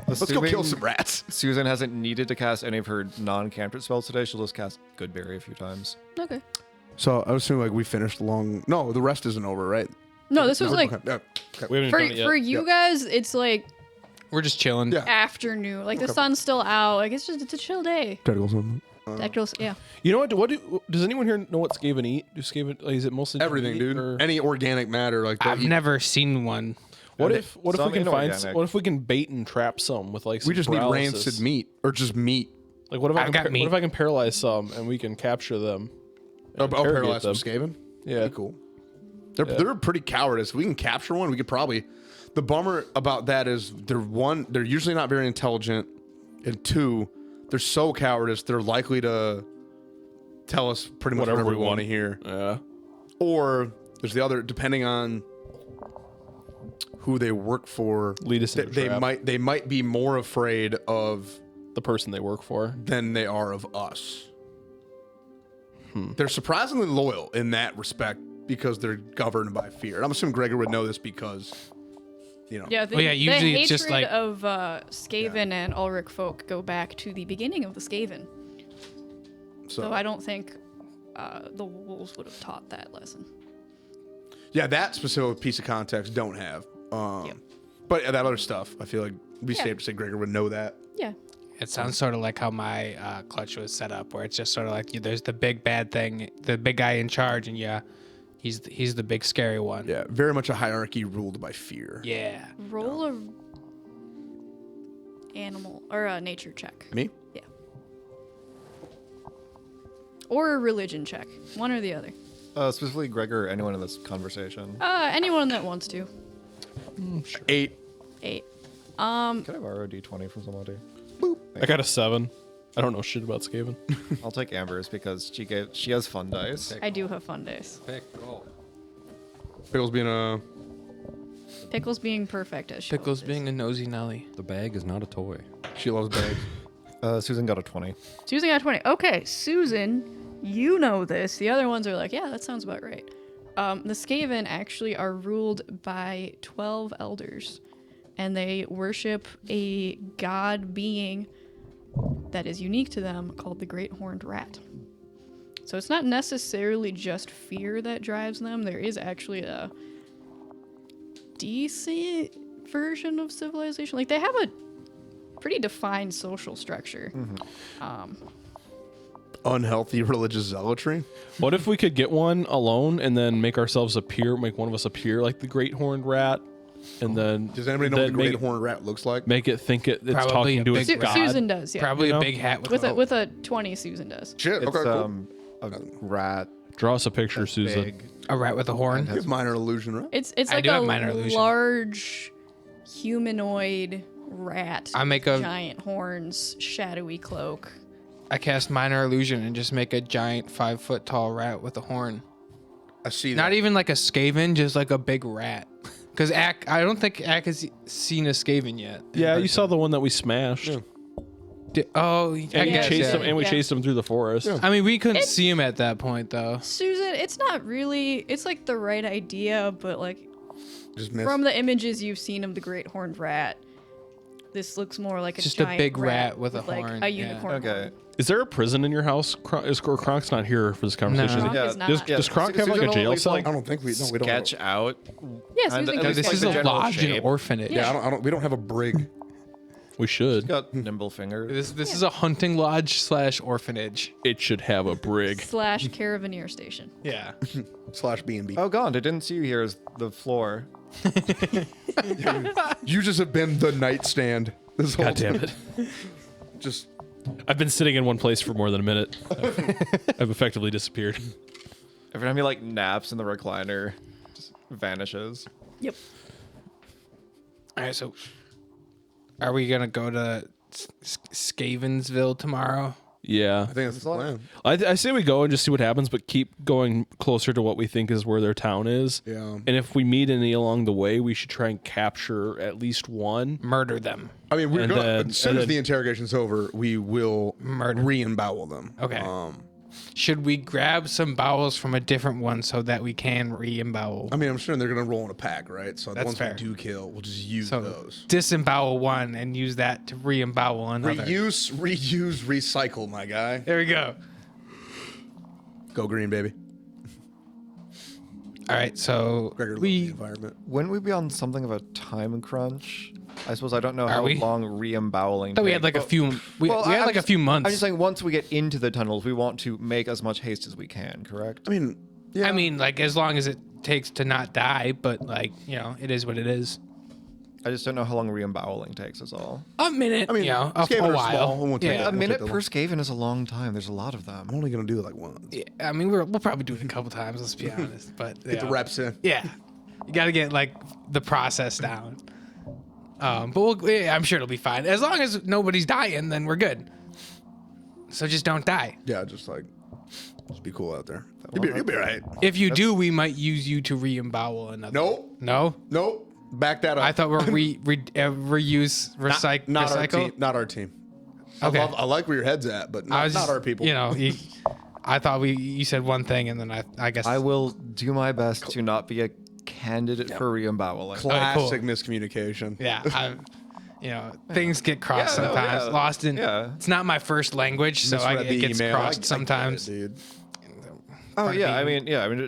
A: Let's go kill some rats.
F: Susan hasn't needed to cast any of her non-cantrip spells today. She'll just cast Goodberry a few times.
D: Okay.
A: So I was assuming like we finished long. No, the rest isn't over, right?
D: No, this was
A: No,
D: like
A: okay. Yeah.
E: We haven't
D: for
E: done it yet.
D: for you guys, it's like
C: We're just chilling.
A: Yeah.
D: afternoon. Like the sun's still out. Like it's a chill day.
A: Tactical assessment.
D: Tactical, yeah.
E: You know what? Does anyone here know what Skaven eat? Do Skaven? Like, is it mostly
A: Everything,
E: meat,
A: dude.
E: or-
A: Any organic matter, like
C: I've
A: they eat-
C: never seen one.
E: What if we
F: some
E: can find?
F: inorganic.
E: What if we can bait and trap some with like?
A: we
E: some
A: just need
E: paralysis?
A: rancid meat or just meat.
E: Like what if
C: I've got meat.
E: what if I can paralyze some and we can capture them?
A: Oh,
E: and interrogate
A: paralyzed from
E: them?
A: Skaven.
E: Yeah.
A: That'd be cool. They're pretty cowardice. If we can capture one, we could probably. The bummer about that is they're usually not very intelligent, and two, they're so cowardice they're likely to tell us pretty much whatever we want to hear.
E: Yeah.
A: Or there's the other, depending on who they work for,
E: Lead us into a trap.
A: they might be more afraid of
E: The person they work for.
A: than they are of us. They're surprisingly loyal in that respect because they're governed by fear. And I'm assuming Gregor would know this because, you know.
D: Yeah,
C: Well, yeah, usually
D: the
C: it's just
D: hatred
C: like-
D: of Skaven and Ulrich folk go back to the beginning of the Skaven. So I don't think the wolves would have taught that lesson.
A: Yeah, that specific piece of context don't have.
D: Yep.
A: But that other stuff, I feel like it'd be
D: Yeah.
A: safe to say Gregor would know that.
D: Yeah.
C: It sounds sort of like how my clutch was set up, where it's just sort of like there's the big bad thing, the big guy in charge, and yeah, he's the big scary one.
A: Yeah, very much a hierarchy ruled by fear.
C: Yeah.
D: Roll a animal or a nature check.
A: Me?
D: Yeah. Or a religion check. One or the other.
F: Specifically, Gregor or anyone in this conversation.
D: Anyone that wants to.
A: 8.
D: 8.
F: Can I borrow a d20 from somebody?
E: I got a 7. I don't know shit about Skaven.
F: I'll take Amber's because she has fun dice.
D: I do have fun days.
B: Pick roll.
A: Pickles being a.
D: Pickles being perfect as she
C: Pickles
D: always
C: being a nosy Nelly.
B: The bag is not a toy.
A: She loves bags.
F: Susan got a 20.
D: is. Susan got 20. Okay, Susan, you know this. The other ones are like, yeah, that sounds about right. The Skaven actually are ruled by 12 elders, and they worship a god being that is unique to them called the Great Horned Rat. So it's not necessarily just fear that drives them. There is actually a decent version of civilization. Like they have a pretty defined social structure.
A: Unhealthy religious zealotry.
E: What if we could get one alone and then make ourselves appear, make one of us appear like the Great Horned Rat, and then
A: Does anybody know what
E: then
A: the
E: make
A: great horned rat looks like?
E: make it think it's
C: Probably
E: talking
C: a
E: to
C: big
E: its god?
D: Susan does, yeah.
C: Probably
E: You
C: a
E: know?
C: big hat with
D: With a 20, Susan does.
A: Shit.
F: It's
A: Okay, cool.
F: a rat.
E: Draw us a picture, Susan.
F: Big.
C: a rat with a horn.
A: It's minor illusion, right?
D: It's
C: I
D: like
C: do
D: a
C: have minor illusion.
D: large humanoid rat.
C: I make a-
D: giant horns, shadowy cloak.
C: I cast minor illusion and just make a giant 5 foot tall rat with a horn.
A: I see that.
C: Not even like a Skaven, just like a big rat. Because I don't think Ack has seen a Skaven yet.
E: Yeah, you saw the one that we smashed.
A: Yeah.
C: Oh, I
E: And we
C: guess,
E: chased
C: yeah.
E: him. And we
D: Yeah.
E: chased him through the forest.
A: Yeah.
C: I mean, we couldn't see him at that point, though.
D: Susan, it's not really. It's like the right idea, but like
A: Just missed.
D: from the images you've seen of the Great Horned Rat, this looks more like
C: Just
D: a
C: a
D: giant
C: big rat with a
D: like
C: horn,
D: a
C: yeah.
D: unicorn.
F: Okay.
D: horn.
E: Is there a prison in your house? Kronk's not here for this conversation.
C: No.
D: Kronk
F: Yeah.
D: is not.
E: Does Kronk have like
F: Susan
E: a
F: will
E: jail
F: at least,
E: cell?
A: I don't think we. No, we don't. Have
F: Sketch
A: a,
F: out.
D: Yeah,
F: Kinda-
D: Susan
F: at
C: No,
F: least
D: goes
C: this
F: like
C: is
F: the
C: a
F: general
C: lodge and
F: shape.
C: orphanage.
A: yeah, I don't. We don't have a brig.
E: We should.
F: Got nimble fingers.
C: This is a hunting lodge / orphanage.
E: It should have a brig.
D: / Caravaneer station.
C: Yeah.
A: / B&B.
F: Oh god, I didn't see you here as the floor.
A: You just have been the nightstand. This whole
E: God damn it!
A: Just
E: I've been sitting in one place for more than a minute. I've effectively disappeared.
F: Every time he like naps in the recliner, just vanishes.
D: Yep.
C: All right, so are we gonna go to Scavensville tomorrow?
E: Yeah.
A: I think that's the plan.
E: I say we go and just see what happens, but keep going closer to what we think is where their town is.
A: Yeah.
E: And if we meet any along the way, we should try and capture at least one.
C: Murder them.
A: I mean, we're
E: And
A: gonna,
E: then-
A: as soon
E: and
A: as
E: then-
A: the interrogation's over, we will re-embowel them.
C: Okay. Should we grab some bowels from a different one so that we can re-embowel?
A: I mean, I'm sure they're gonna roll in a pack, right? So the
C: That's
A: ones
C: fair.
A: we do kill, we'll just use
C: So
A: those.
C: disembowel one and use that to re-embowel another.
A: Reuse, recycle, my guy.
C: There we go.
A: Go green, baby.
C: All right, so
A: Gregor loves the environment.
F: Wouldn't we be on something of a time crunch? I suppose I don't know how
C: we?
F: long re-emboweling.
C: thought we had
F: takes,
C: like a
F: but-
C: few. We
F: Well,
C: had
F: I'm
C: like a
F: just-
C: few months.
F: I'm just saying, once we get into the tunnels, we want to make as much haste as we can. Correct?
A: I mean, yeah.
C: I mean, like as long as it takes to not die, but like it is what it is.
F: I just don't know how long re-emboweling takes. Is all.
C: A minute.
A: I mean,
C: a
A: Skaven are
C: while.
A: small. It won't take
C: Yeah.
A: that
F: A
A: We'll
F: minute
A: take the
F: per Skaven is a long time. There's a lot of them.
A: I'm only gonna do it like once.
C: Yeah, I mean, we'll probably do it a couple times. Let's be honest, but
A: Get the reps in.
C: Yeah, you got to get like the process down. But I'm sure it'll be fine as long as nobody's dying. Then we're good. So just don't die.
A: Yeah, just be cool out there. You'll be all right.
C: If you do, we might use you to re-embowel another.
A: Nope.
C: No.
A: Nope. Back that up.
C: I thought we're reuse, recycle.
A: Not our
C: recycle.
A: team. Not our team.
C: Okay.
A: I like where your head's at, but
C: I was
A: not
C: just,
A: our people.
C: I thought you said one thing, and then I guess
F: I will do my best to not be a candidate for re-emboweling.
A: Classic
C: cool.
A: miscommunication.
C: Yeah, things get crossed
F: Yeah, no,
C: sometimes.
F: yeah.
C: Lost in.
F: Yeah.
C: It's not my first language, so
A: Misread
C: it
A: the
C: gets
A: email.
C: crossed
A: I get
C: sometimes.
A: it, dude.
F: Oh yeah, I mean,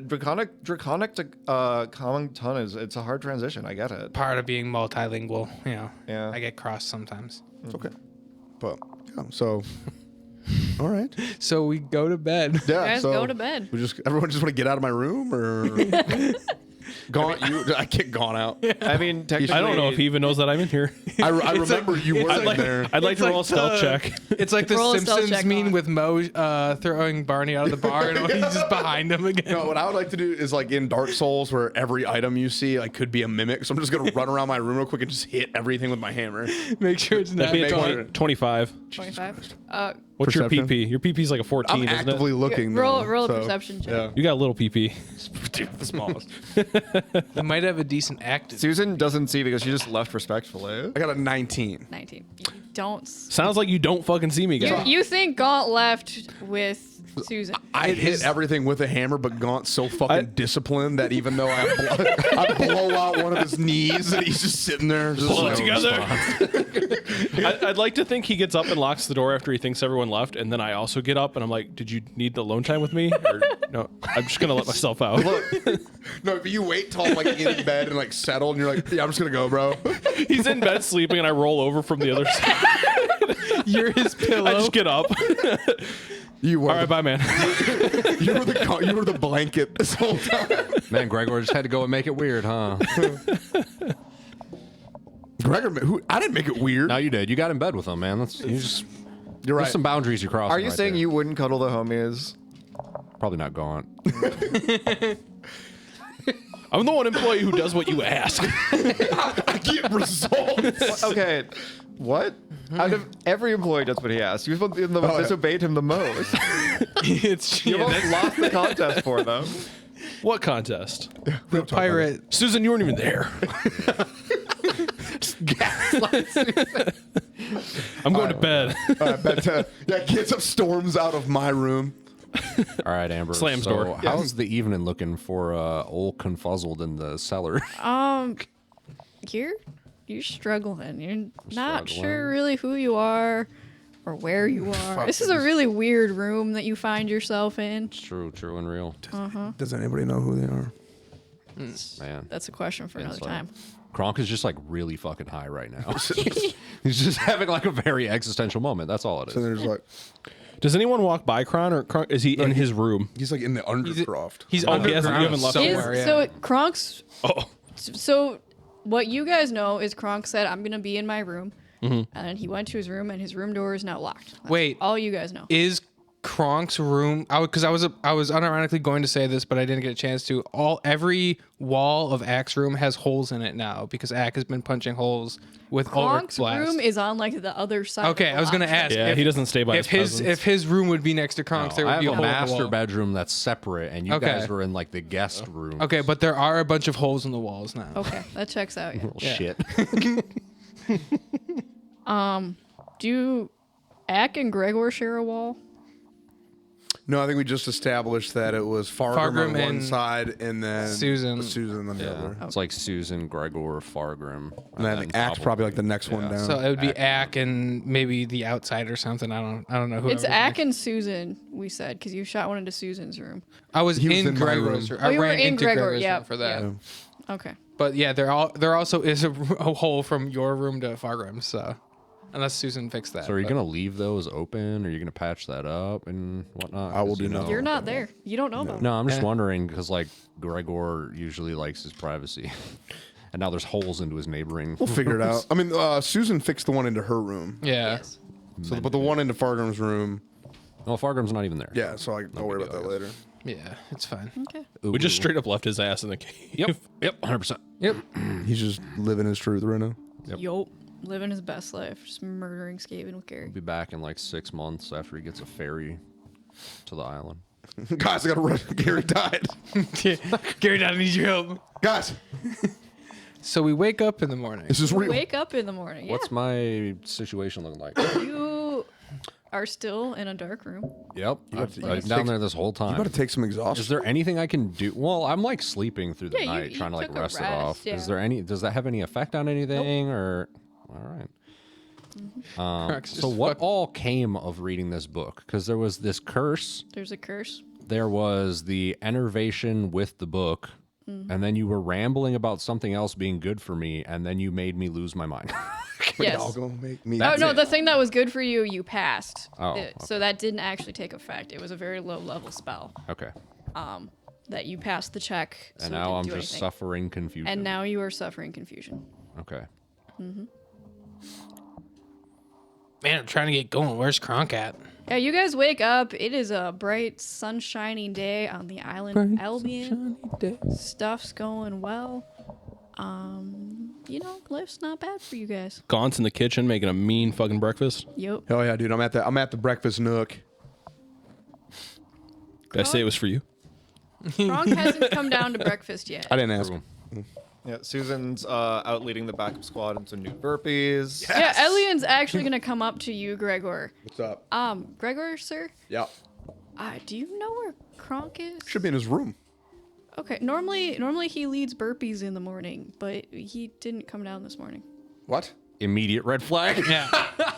F: draconic to common tongue it's a hard transition. I get it.
C: Part of being multilingual,
F: Yeah.
C: I get crossed sometimes.
A: It's okay. But yeah, so all right.
C: So we go to bed.
A: Yeah.
D: Guys,
A: so
D: go to bed.
A: Everyone just want to get out of my room, or Gaunt? I kick Gaunt out.
F: I mean, technically,
E: I don't know if he even knows that I'm in here.
A: I remember you were in there.
E: I'd like to roll a stealth check.
C: It's like the
D: Roll a stealth
C: Simpsons
D: check
C: meme
D: on.
C: with Mo throwing Barney out of the bar, and he's just behind him again.
A: No, what I would like to do is like in Dark Souls, where every item you see could be a mimic. So I'm just gonna run around my room real quick and just hit everything with my hammer.
C: Make sure it's not.
E: That'd be a
A: Make
E: 20,
A: one.
E: 25.
D: 25.
E: What's
A: Perception.
E: your PP? Your PP's like a 14,
A: I'm
E: isn't
A: actively
E: it?
A: looking.
D: Roll
A: though,
D: a
A: so,
D: perception check.
A: Yeah.
E: You got a little PP.
A: The smallest.
C: You might have a decent active.
F: Susan doesn't see because she just left respectfully.
A: I got a 19.
D: 19. You don't.
E: Sounds like you don't fucking see me, guys.
D: You think Gaunt left with Susan?
A: I hit everything with a hammer, but Gaunt's so fucking disciplined that even though I blow out one of his knees, and he's just sitting there, just
E: Pull it
A: no
E: together.
A: response.
E: I'd like to think he gets up and locks the door after he thinks everyone left, and then I also get up and I'm like, "Did you need alone time with me?" Or no, I'm just gonna let myself out.
A: No, but you wait till I'm like in bed and like settled, and you're like, "Yeah, I'm just gonna go, bro."
E: He's in bed sleeping, and I roll over from the other side.
C: You're his pillow.
E: I just get up.
A: You were
E: All right, bye, man.
A: you were the blanket this whole time.
B: Man, Gregor just had to go and make it weird, huh?
A: Gregor, I didn't make it weird.
B: No, you did. You got in bed with him, man.
A: You're
B: There's
A: right.
B: some boundaries you crossed.
F: Are you saying you wouldn't cuddle the homies?
B: Probably not Gaunt.
E: I'm the one employee who does what you ask.
A: I get results.
F: Okay, what? Out of every employee does what he asks. You've disobeyed him the most.
C: It's
F: You almost lost the contest for them.
E: What contest?
C: the pirate.
E: Susan, you weren't even there. I'm going to bed.
A: Gets up, storms out of my room.
B: All right, Amber.
E: Slams
B: so
E: door.
B: How's the evening looking for old Confuzzled in the cellar?
D: You're struggling. You're not
B: struggling.
D: sure really who you are or where you are. This is a really weird room that you find yourself in.
B: True and real.
A: Does anybody know who they are?
B: Man.
D: That's a question for another
B: Insight.
D: time.
B: Kronk is just like really fucking high right now. He's just having like a very existential moment. That's all it
A: So
B: is.
A: there's like,
E: Does anyone walk by Kron, or Kron, is he in his room?
A: he's like in the Undercroft.
C: He's
E: Oh, he hasn't-
C: underground
E: you haven't left
C: somewhere.
D: Is,
C: Yeah.
D: So Kronk's.
E: Oh,
D: So what you guys know is Kronk said, "I'm gonna be in my room," and then he went to his room, and his room door is now locked. That's
C: Wait.
D: all you guys know.
C: Is Kronk's room, because I was unironically going to say this, but I didn't get a chance to. Every wall of Ack's room has holes in it now because Ack has been punching holes with
D: Kronk's
C: Ulrich's blast.
D: room is on like the other side.
C: Okay,
D: of the
C: I was gonna
D: lounge.
C: ask.
E: Yeah,
C: if,
E: he doesn't stay by
C: if
E: his
C: his if his room would be next to Kronk's, there
B: I
C: would be
B: have
C: a
B: a
C: hole in the
B: master
C: wall.
B: bedroom that's separate, and you
C: Okay.
B: guys are in like the guest room.
C: Okay, but there are a bunch of holes in the walls now.
D: Okay, that checks out. Yeah.
B: Little
C: Yeah.
B: shit.
D: Do Ack and Gregor share a wall?
A: No, I think we just established that it was Fargrim on
C: Fargrim
A: one
C: and
A: side and then
C: Susan.
A: on the other.
B: It's like Susan, Gregor, Fargrim.
A: And then Ack's probably like the next one down.
C: So it would be Ack and maybe the outside or something. I don't know who.
D: It's Ack and Susan. We said because you shot one into Susan's room.
C: I was
A: He was
C: in
A: in my
C: Gregor's
A: room.
C: room. I
D: Oh, you were
C: ran
D: in
C: into
D: Gregor,
C: Gregor's
D: yeah,
C: room for that.
D: yeah. Okay.
C: But yeah, there also is a hole from your room to Fargrim's. So unless Susan fixed that.
B: So are you
C: but-
B: gonna leave those open? Or are you gonna patch that up and whatnot?
A: I will
B: 'Cause,
A: do
B: you know-
A: nothing.
D: You're not there. You don't know them.
B: No, I'm just wondering because like Gregor usually likes his privacy, and now there's holes into his neighboring.
A: We'll figure it out. I mean, Susan fixed the one into her room.
C: Yeah.
D: Yes.
A: So, but the one into Fargrim's room,
B: No, Fargrim's not even there.
A: yeah. So I'll worry about that later.
C: Yeah, it's fine.
D: Okay.
E: We just straight up left his ass in the cave.
B: Yep, 100%.
C: Yep.
A: He's just living his truth right now.
B: Yep.
D: Yo, living his best life, just murdering Skaven with Gary.
B: Be back in like 6 months after he gets a ferry to the island.
A: Guys, I gotta run. Gary died.
C: Gary, I need your help.
A: Guys,
C: So we wake up in the morning.
A: this is real.
D: Wake up in the morning.
B: What's my situation looking like?
D: You are still in a dark room.
B: Yep,
A: You
B: I've
A: gotta
B: been down there this whole
A: You
B: time.
A: gotta take some
B: Is
A: exhaustion.
B: there anything I can do? Well, I'm like sleeping through the
D: Yeah,
B: night,
D: you
B: trying to like
D: took a
B: rest it
D: rest,
B: off.
D: yeah.
B: Is there any? Does that have any effect on anything? Or all right.
C: Crux
B: So
C: just
B: what
C: fuck-
B: all came of reading this book? Because there was this curse,
D: There's a curse.
B: there was the enervation with the book, and then you were rambling about something else being good for me, and then you made me lose my mind.
D: Yes.
A: Y'all gonna make me.
D: Oh no, the thing that was good for you, you passed.
B: Oh,
D: So that didn't actually take effect. It was a very low level spell.
B: Okay.
D: That you passed the check. So
B: And
D: it
B: now
D: didn't
B: I'm
D: do
B: just
D: anything.
B: suffering confusion.
D: And now you are suffering confusion.
B: Okay.
C: Man, I'm trying to get going. Where's Kronk at?
D: Yeah, you guys wake up. It is a bright, sunshining day on the island of Albion. Stuff's going well. Life's not bad for you guys.
E: Gaunt's in the kitchen making a mean fucking breakfast.
D: Yep.
A: Hell yeah, dude! I'm at the breakfast nook.
E: Did I say it was for you?
D: Kronk hasn't come down to breakfast yet.
A: I didn't ask.
F: Yeah, Susan's out leading the backup squad in some new burpees.
D: Yeah, Elian's actually gonna come up to you, Gregor.
A: What's up?
D: Gregor, sir.
A: Yeah,
D: Do you know where Kronk is?
A: should be in his room.
D: Okay. Normally he leads burpees in the morning, but he didn't come down this morning.
A: What?
B: Immediate red flag.
C: Yeah.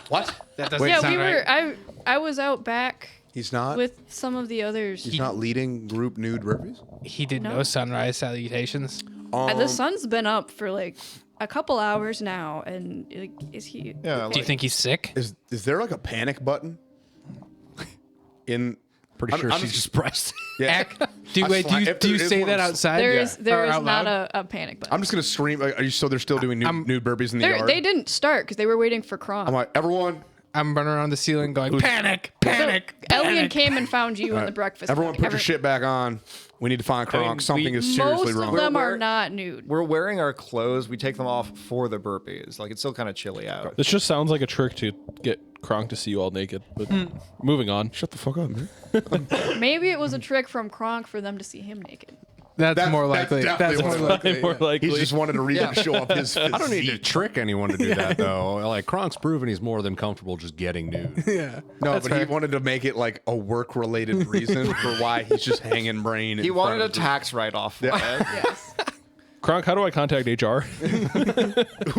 A: What?
C: That doesn't
D: Yeah,
C: sound
D: we
C: right.
D: were. I was out back
A: He's not.
D: with some of the others.
A: He's not leading group nude burpees.
C: He did
D: No.
C: no sunrise salutations.
D: The sun's been up for like a couple hours now, and like, is he?
F: Yeah,
C: Do you think he's sick?
A: Is there like a panic button? In
B: Pretty
A: I'm-
B: sure
A: I'm
B: she's
A: just-
B: just pressed.
A: yeah.
C: Do
A: I
C: wait?
A: sla- if
C: Do you
A: there is
C: say
A: one,
C: that
A: I'm sl-
C: outside?
D: There
C: Yeah.
D: is there
C: Or
D: is
C: out
D: not
C: loud?
D: a panic button.
A: I'm just gonna scream. Like, are you so they're still doing nude burpees in the yard?
D: They didn't start because they were waiting for Kronk.
A: I'm like, everyone,
C: I'm running around the ceiling going, panic, panic.
D: Elian
C: panic."
D: came and found you in the breakfast.
A: everyone,
D: nook.
A: put your shit back on. We need to find Kronk.
F: mean,
A: Something
F: we-
A: is seriously
D: Most
A: wrong.
D: of them
F: We're-
D: are not nude.
F: we're wearing our clothes. We take them off for the burpees. Like it's still kind of chilly out.
E: This just sounds like a trick to get Kronk to see you all naked. But moving on.
A: Shut the fuck up, man.
D: Maybe it was a trick from Kronk for them to see him naked.
C: That's more likely.
A: That's
C: That's
A: definitely
C: more
A: what
C: likely.
E: More likely.
A: He's just wanted a reason to show up his physique.
B: I don't need to trick anyone to do that though. Like Kronk's proven he's more than comfortable just getting nude.
C: Yeah.
A: No,
C: That's
A: but he
C: fair.
A: wanted to make it like a work-related reason for why he's just hanging brain.
F: He wanted a tax write-off.
D: Yes.
E: Kronk, how do I contact HR?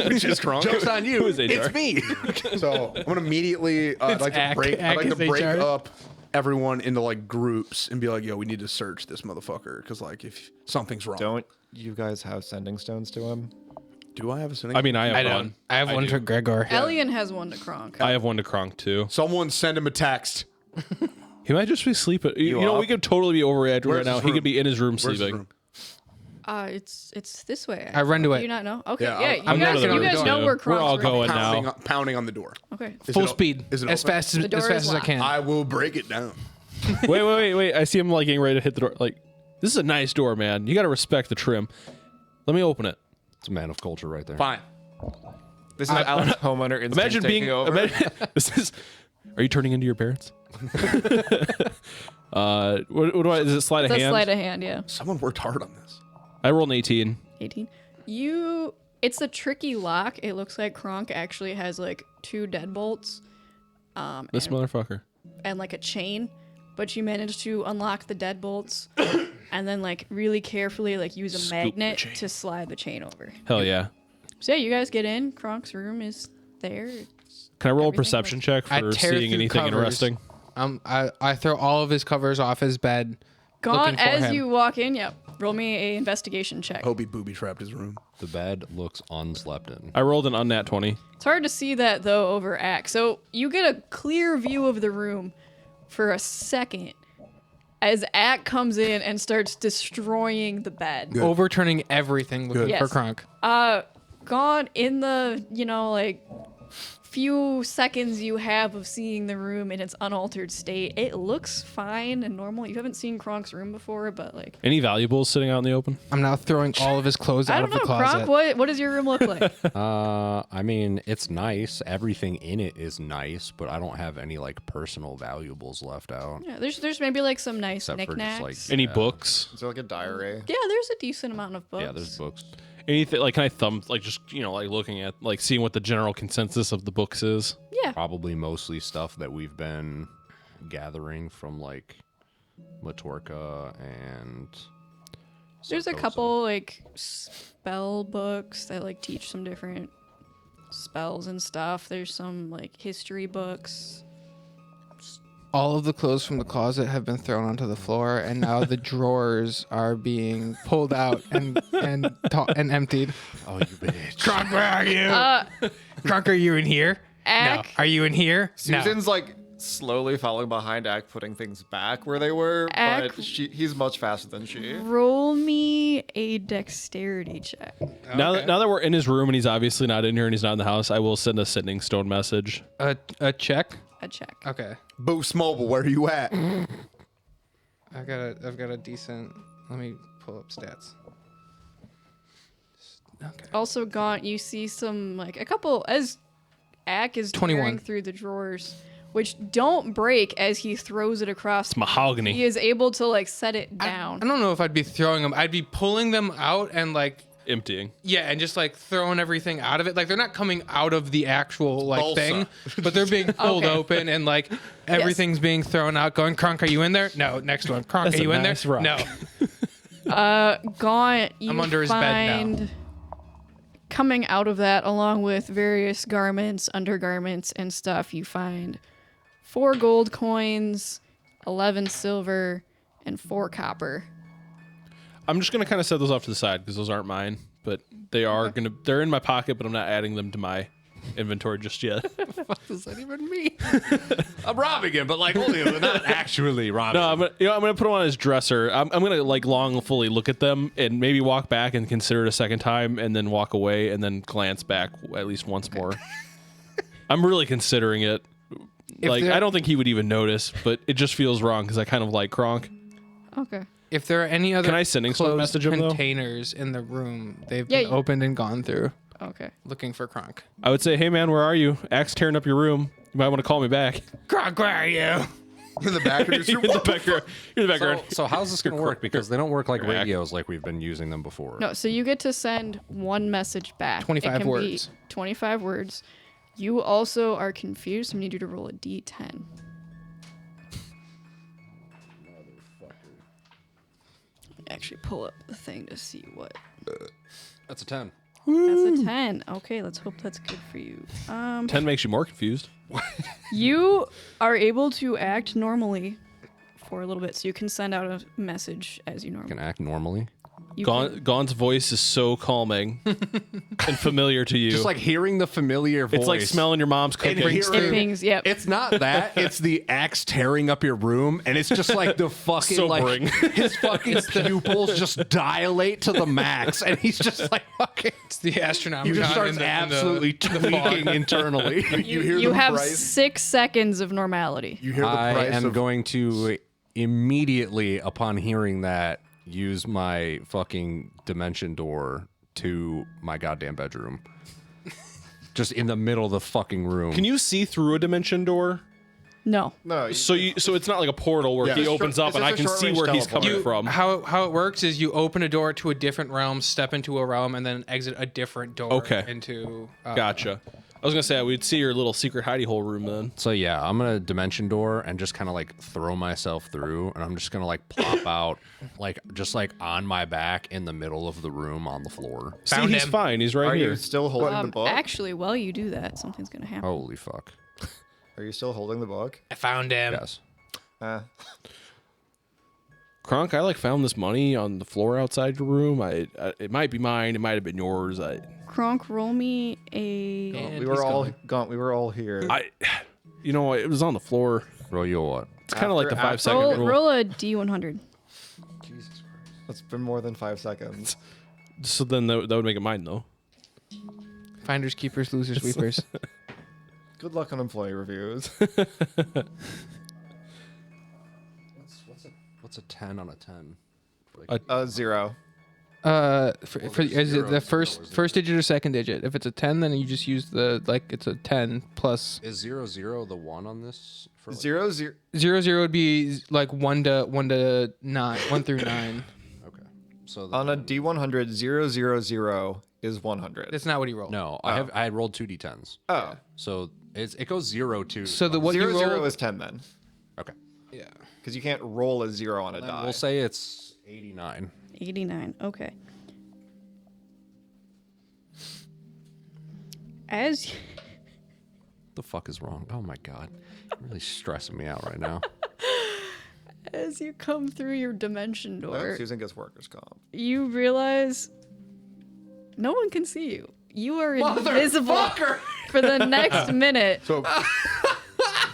A: which is Kronk.
B: Joke's on you.
E: Who is HR?
B: It's me.
A: So I'm gonna immediately I'd like to
C: Ack.
A: break. I'd
C: Ack
A: like to
C: is
A: break
C: HR.
A: up everyone into like groups and be like, "Yo, we need to search this motherfucker because like if something's wrong."
F: Don't you guys have sending stones to him?
A: Do I have a sending?
E: I mean, I have
C: I
E: one.
C: don't. I have one
E: do.
C: to Gregor.
D: Elian has one to Kronk.
E: I have one to Kronk too.
A: Someone send him a text.
E: He might just be sleeping. You know,
F: up?
E: we could totally be overreacting
A: Where's
E: right now.
A: his
E: He
A: room?
E: could be in his room
A: Where's his
E: sleeping.
A: room?
D: It's this way.
C: I run to
D: Do
C: it.
D: you not know? Okay,
A: Yeah,
D: yeah.
A: I'm
D: you guys,
C: knocking on
D: you
C: the
D: guys
C: door.
D: know where
E: We're
D: Kronk's
E: all
D: room
E: going
D: is.
E: now.
A: Pounding on the door.
D: Okay.
A: Is
C: Full
A: it o-
C: speed.
A: Is it
C: as
A: open?
C: fast
D: The door
C: as
D: is
C: fast as I
D: locked.
C: can.
A: I will break it down.
E: Wait. I see him like getting ready to hit the door. Like, this is a nice door, man. You got to respect the trim. Let me open it.
B: It's a man of culture right there.
A: Fine.
F: This is Alex homeowner instinct
E: Imagine
F: taking
E: being.
F: over.
E: Are you turning into your parents? What do I? Is it sleight of
D: It's a
E: hand?
D: sleight of hand, yeah.
A: Someone worked hard on this.
E: I rolled an 18.
D: 18. It's a tricky lock. It looks like Kronk actually has like 2 deadbolts.
E: This motherfucker.
D: And like a chain, but you managed to unlock the deadbolts and then like really carefully like use a
E: Scoop the
D: magnet
E: chain.
D: to slide the chain over.
E: Hell yeah.
D: So yeah, you guys get in. Kronk's room is there.
E: Can I roll a
D: Everything
E: perception check
C: I
E: for
C: tear
E: seeing
C: through
E: anything
C: covers.
E: interesting?
C: I throw all of his covers off his bed.
D: Gone
C: looking for
D: as
C: him.
D: you walk in. Yep. Roll me a investigation check.
A: Hope he booby trapped his room.
B: The bed looks unslept in.
E: I rolled an unnat 20.
D: It's hard to see that though over Axe. So you get a clear view of the room for a second as Ack comes in and starts destroying the bed.
A: Good.
C: Overturning everything looking
D: Good.
C: for
D: Yes.
C: Kronk.
D: Gone in the, like few seconds you have of seeing the room in its unaltered state. It looks fine and normal. You haven't seen Kronk's room before, but like
E: Any valuables sitting out in the open?
C: I'm now throwing all of his clothes
D: I
C: out
D: don't
C: of the
D: know,
C: closet.
D: Kronk, what does your room look like?
B: I mean, it's nice. Everything in it is nice, but I don't have any like personal valuables left out.
D: Yeah, there's maybe like some nice
B: Except for just,
D: knickknacks.
B: like,
E: Any
B: Yeah.
E: books?
F: Is there like a diary?
D: Yeah, there's a decent amount of books.
B: Yeah, there's books.
E: Anything like, can I thumb like just like looking at like seeing what the general consensus of the books is?
D: Yeah.
B: Probably mostly stuff that we've been gathering from like Matorka and
D: There's a
B: Sarkosa.
D: couple like spell books that like teach some different spells and stuff. There's some like history books.
C: All of the clothes from the closet have been thrown onto the floor, and now the drawers are being pulled out and emptied.
B: Oh, you bitch.
C: Kronk, where are you? Kronk, are you in here?
D: Ack,
C: No. Are you in here?
F: Susan's like slowly following behind Ack, putting things back where they were,
D: Ack-
F: but he's much faster than she.
D: roll me a dexterity check.
E: Now that we're in his room and he's obviously not in here and he's not in the house, I will send a sending stone message.
C: A check.
D: A check.
C: Okay.
A: Boost Mobile, where are you at?
C: I've got a decent. Let me pull up stats. Okay.
D: Also, Gaunt, you see some like a couple as Ack is
C: 21.
D: tearing through the drawers, which don't break as he throws it across. He
E: Mahogany.
D: is able to like set it
C: I
D: down.
C: don't know if I'd be throwing them. I'd be pulling them out and like
E: Emptying.
C: yeah, and just like throwing everything out of it. Like they're not coming out of the actual like
A: Balsa.
C: thing, but they're being pulled
D: Okay.
C: open and like everything's being thrown out. Going, Kronk, are you in there? No. Next one, Kronk,
E: That's
C: are you
E: a
C: in
E: nice
C: there?
E: rock.
C: No.
D: Gaunt, you
C: I'm under his bed now.
D: find coming out of that, along with various garments, undergarments, and stuff, you find 4 gold coins, 11 silver, and 4 copper.
E: I'm just gonna kind of set those off to the side because those aren't mine, but they are they're in my pocket, but I'm not adding them to my inventory just yet.
B: What does that even mean? I'm robbing him, but like only not actually robbing.
E: No, I'm gonna put them on his dresser. I'm gonna like longfully look at them and maybe walk back and consider it a second time, and then walk away and then glance back at least once more. I'm really considering it. Like
C: there-
E: I don't think he would even notice, but it just feels wrong because I kind of like Kronk.
D: Okay.
C: If there are any other
E: Can I sending stone
C: closed
E: message him, though?
C: containers in the room, they've
D: Yeah,
C: been opened and gone through,
D: Okay.
C: looking for Kronk.
E: I would say, hey man, where are you? Axe tearing up your room. You might want to call me back.
C: Kronk, where are you?
A: In the back of your
E: You're in the background. You're in the background.
B: So how's this gonna work? Because they don't work like
E: Correct.
B: radios like we've been using them before.
D: No, so you get to send one message back.
C: 25
D: it can
C: words.
D: Be 25 words. You also are confused. So I need you to roll a d10. Actually, pull up the thing to see what.
B: That's a 10.
D: That's a 10. Okay, let's hope that's good for you.
E: 10 makes you more confused.
D: You are able to act normally for a little bit, so you can send out a message as you normally.
B: Can act normally.
D: You can-
E: Gon's voice is so calming and familiar to you.
B: Just like hearing the familiar voice.
E: it's like smelling your mom's cooking.
B: hearing-
D: It pings, yep.
B: It's not that. It's the axe tearing up your room, and it's just like the fucking
E: Sobering.
B: like his fucking pupils just dilate to the max, and he's just like fucking.
C: It's the astronaut.
B: He just starts absolutely tweaking internally.
A: You hear
D: you
A: the
D: have
A: price.
D: 6 seconds of normality.
A: You hear the
B: I
A: price
B: am
A: of
B: going to immediately upon hearing that use my fucking dimension door to my goddamn bedroom. Just in the middle of the fucking room.
E: Can you see through a dimension door?
D: No.
F: No.
E: So it's not like a portal where he opens up
F: it's
E: and I
F: just a
E: can see
F: short-range
E: where he's
F: teleport.
E: coming from.
C: How it works is you open a door to a different realm, step into a realm, and then exit a different door
E: Okay.
C: into.
E: Gotcha. I was gonna say we'd see your little secret hidey hole room then.
B: So yeah, I'm gonna dimension door and just kind of like throw myself through, and I'm just gonna like plop out, like just like on my back in the middle of the room on the floor.
E: See,
C: Found
E: he's
C: him.
E: fine. He's right
F: Are
E: here.
F: you still holding the book?
D: Actually, while you do that, something's gonna happen.
B: Holy fuck!
F: Are you still holding the book?
C: I found him.
B: Yes.
E: Kronk, I like found this money on the floor outside your room. It might be mine. It might have been yours.
D: Kronk, roll me a.
C: And
F: We
C: he's
F: were all
C: gone.
F: gone. We were all here.
E: You know, it was on the floor.
B: Roll you a what?
E: It's kind of like the
F: After-
E: 5 second
D: Roll,
E: rule.
D: roll a D100.
F: Jesus Christ. That's been more than 5 seconds.
E: So then that would make it mine though.
C: Finders, keepers, losers, sweepers.
F: Good luck on employee reviews.
B: What's a 10 on a 10?
F: 0.
C: Is it the
B: zero,
C: first digit or second digit? If it's a 10, then you just use it's a 10 plus
B: Is 0 0 the 1 on this? For like,
F: 0, 0.
C: 0 would be like 1 to 9, 1 through 9.
B: Okay. So
F: On a D100, 0, 0, 0 is 100.
C: That's not what he rolled.
B: no, I had rolled 2 d10s.
F: Oh.
B: So it goes 0 2.
C: So what
F: 0,
C: you rolled?
F: 0 is 10 then.
B: Okay.
C: Yeah.
F: Because you can't roll a 0 on a
B: Then
F: die.
B: we'll say it's 89.
D: 89. Okay. As
B: The fuck is wrong? Oh my god. You're really stressing me out right now.
D: as you come through your dimension door,
F: Susan gets workers' comp.
D: you realize no one can see you. You are invisible for the next minute.
A: So,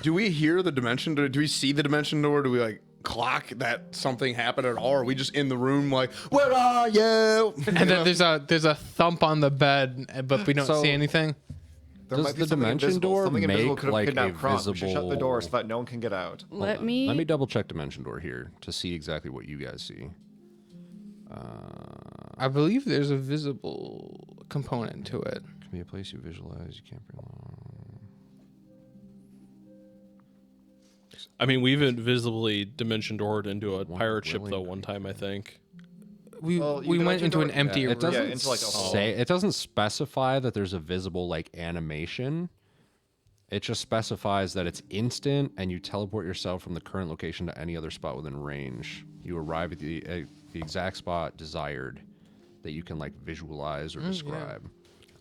A: do we hear the dimension door? Do we see the dimension door? Do we like clock that something happened at all? Or are we just in the room like, where are you?
C: And then there's a thump on the bed, but we don't
B: So-
C: see anything.
F: There
B: Does
F: might be
B: the
F: something
B: dimension
F: invisible.
B: door
F: Something invisible
B: make,
F: could have
B: like,
F: kidnapped
B: a
F: Kronk. We should shut the door so
B: visible-
F: that no one can get out.
D: Let
B: Let
D: me.
B: me double check dimension door here to see exactly what you guys see.
C: I believe there's a visible component to it.
B: Can be a place you visualize. You can't bring along.
E: I mean, we've invisibly dimension doored into a
B: One
E: pirate ship
B: willing
E: though one time, I think.
F: Well, you
C: We
F: can
C: went
F: actually
C: into
F: do
C: an
F: it-
C: empty
F: yeah,
C: room.
B: It doesn't
F: into like a hole.
B: say. It doesn't specify that there's a visible like animation. It just specifies that it's instant, and you teleport yourself from the current location to any other spot within range. You arrive at the exact spot desired that you can like visualize or describe.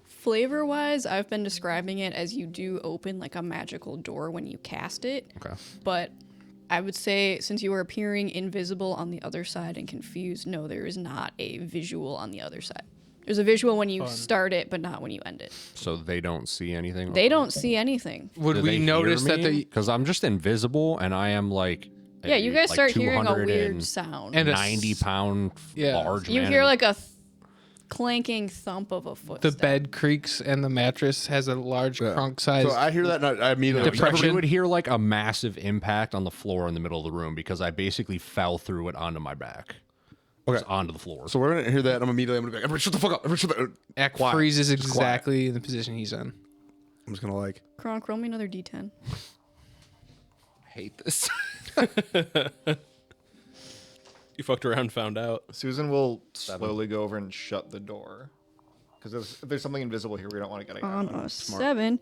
D: Flavor wise, I've been describing it as you do open like a magical door when you cast it.
B: Okay.
D: But I would say, since you are appearing invisible on the other side and confused, no, there is not a visual on the other side. There's a visual when you start it, but not when you end it.
B: So they don't see anything.
D: They don't see anything.
C: Would we notice that the
B: Because I'm just invisible and I am like.
D: Yeah, you guys
B: like
D: start hearing a
B: 290
D: weird sound.
C: And a
B: 90-pound
C: Yeah.
B: large
D: You
B: man.
D: hear like a clanking thump of a
C: the
D: footstep.
C: bed creaks and the mattress has a large crunk size?
A: So I hear that and I immediately
C: Depression.
B: You would hear like a massive impact on the floor in the middle of the room because I basically fell through it onto my back.
A: Okay.
B: Just onto the floor.
A: So we're gonna hear that. And I'm gonna be like, everybody shut the fuck up. Everybody shut the.
C: Ack
A: Quiet.
C: freezes
A: Just quiet.
C: exactly in the position he's in.
A: I'm just gonna like.
D: Kronk, roll me another d10.
B: I hate this.
E: You fucked around and found out.
F: Susan will slowly go over and shut the door. Because if there's something invisible here, we don't want to get
D: On
F: out.
D: a 7.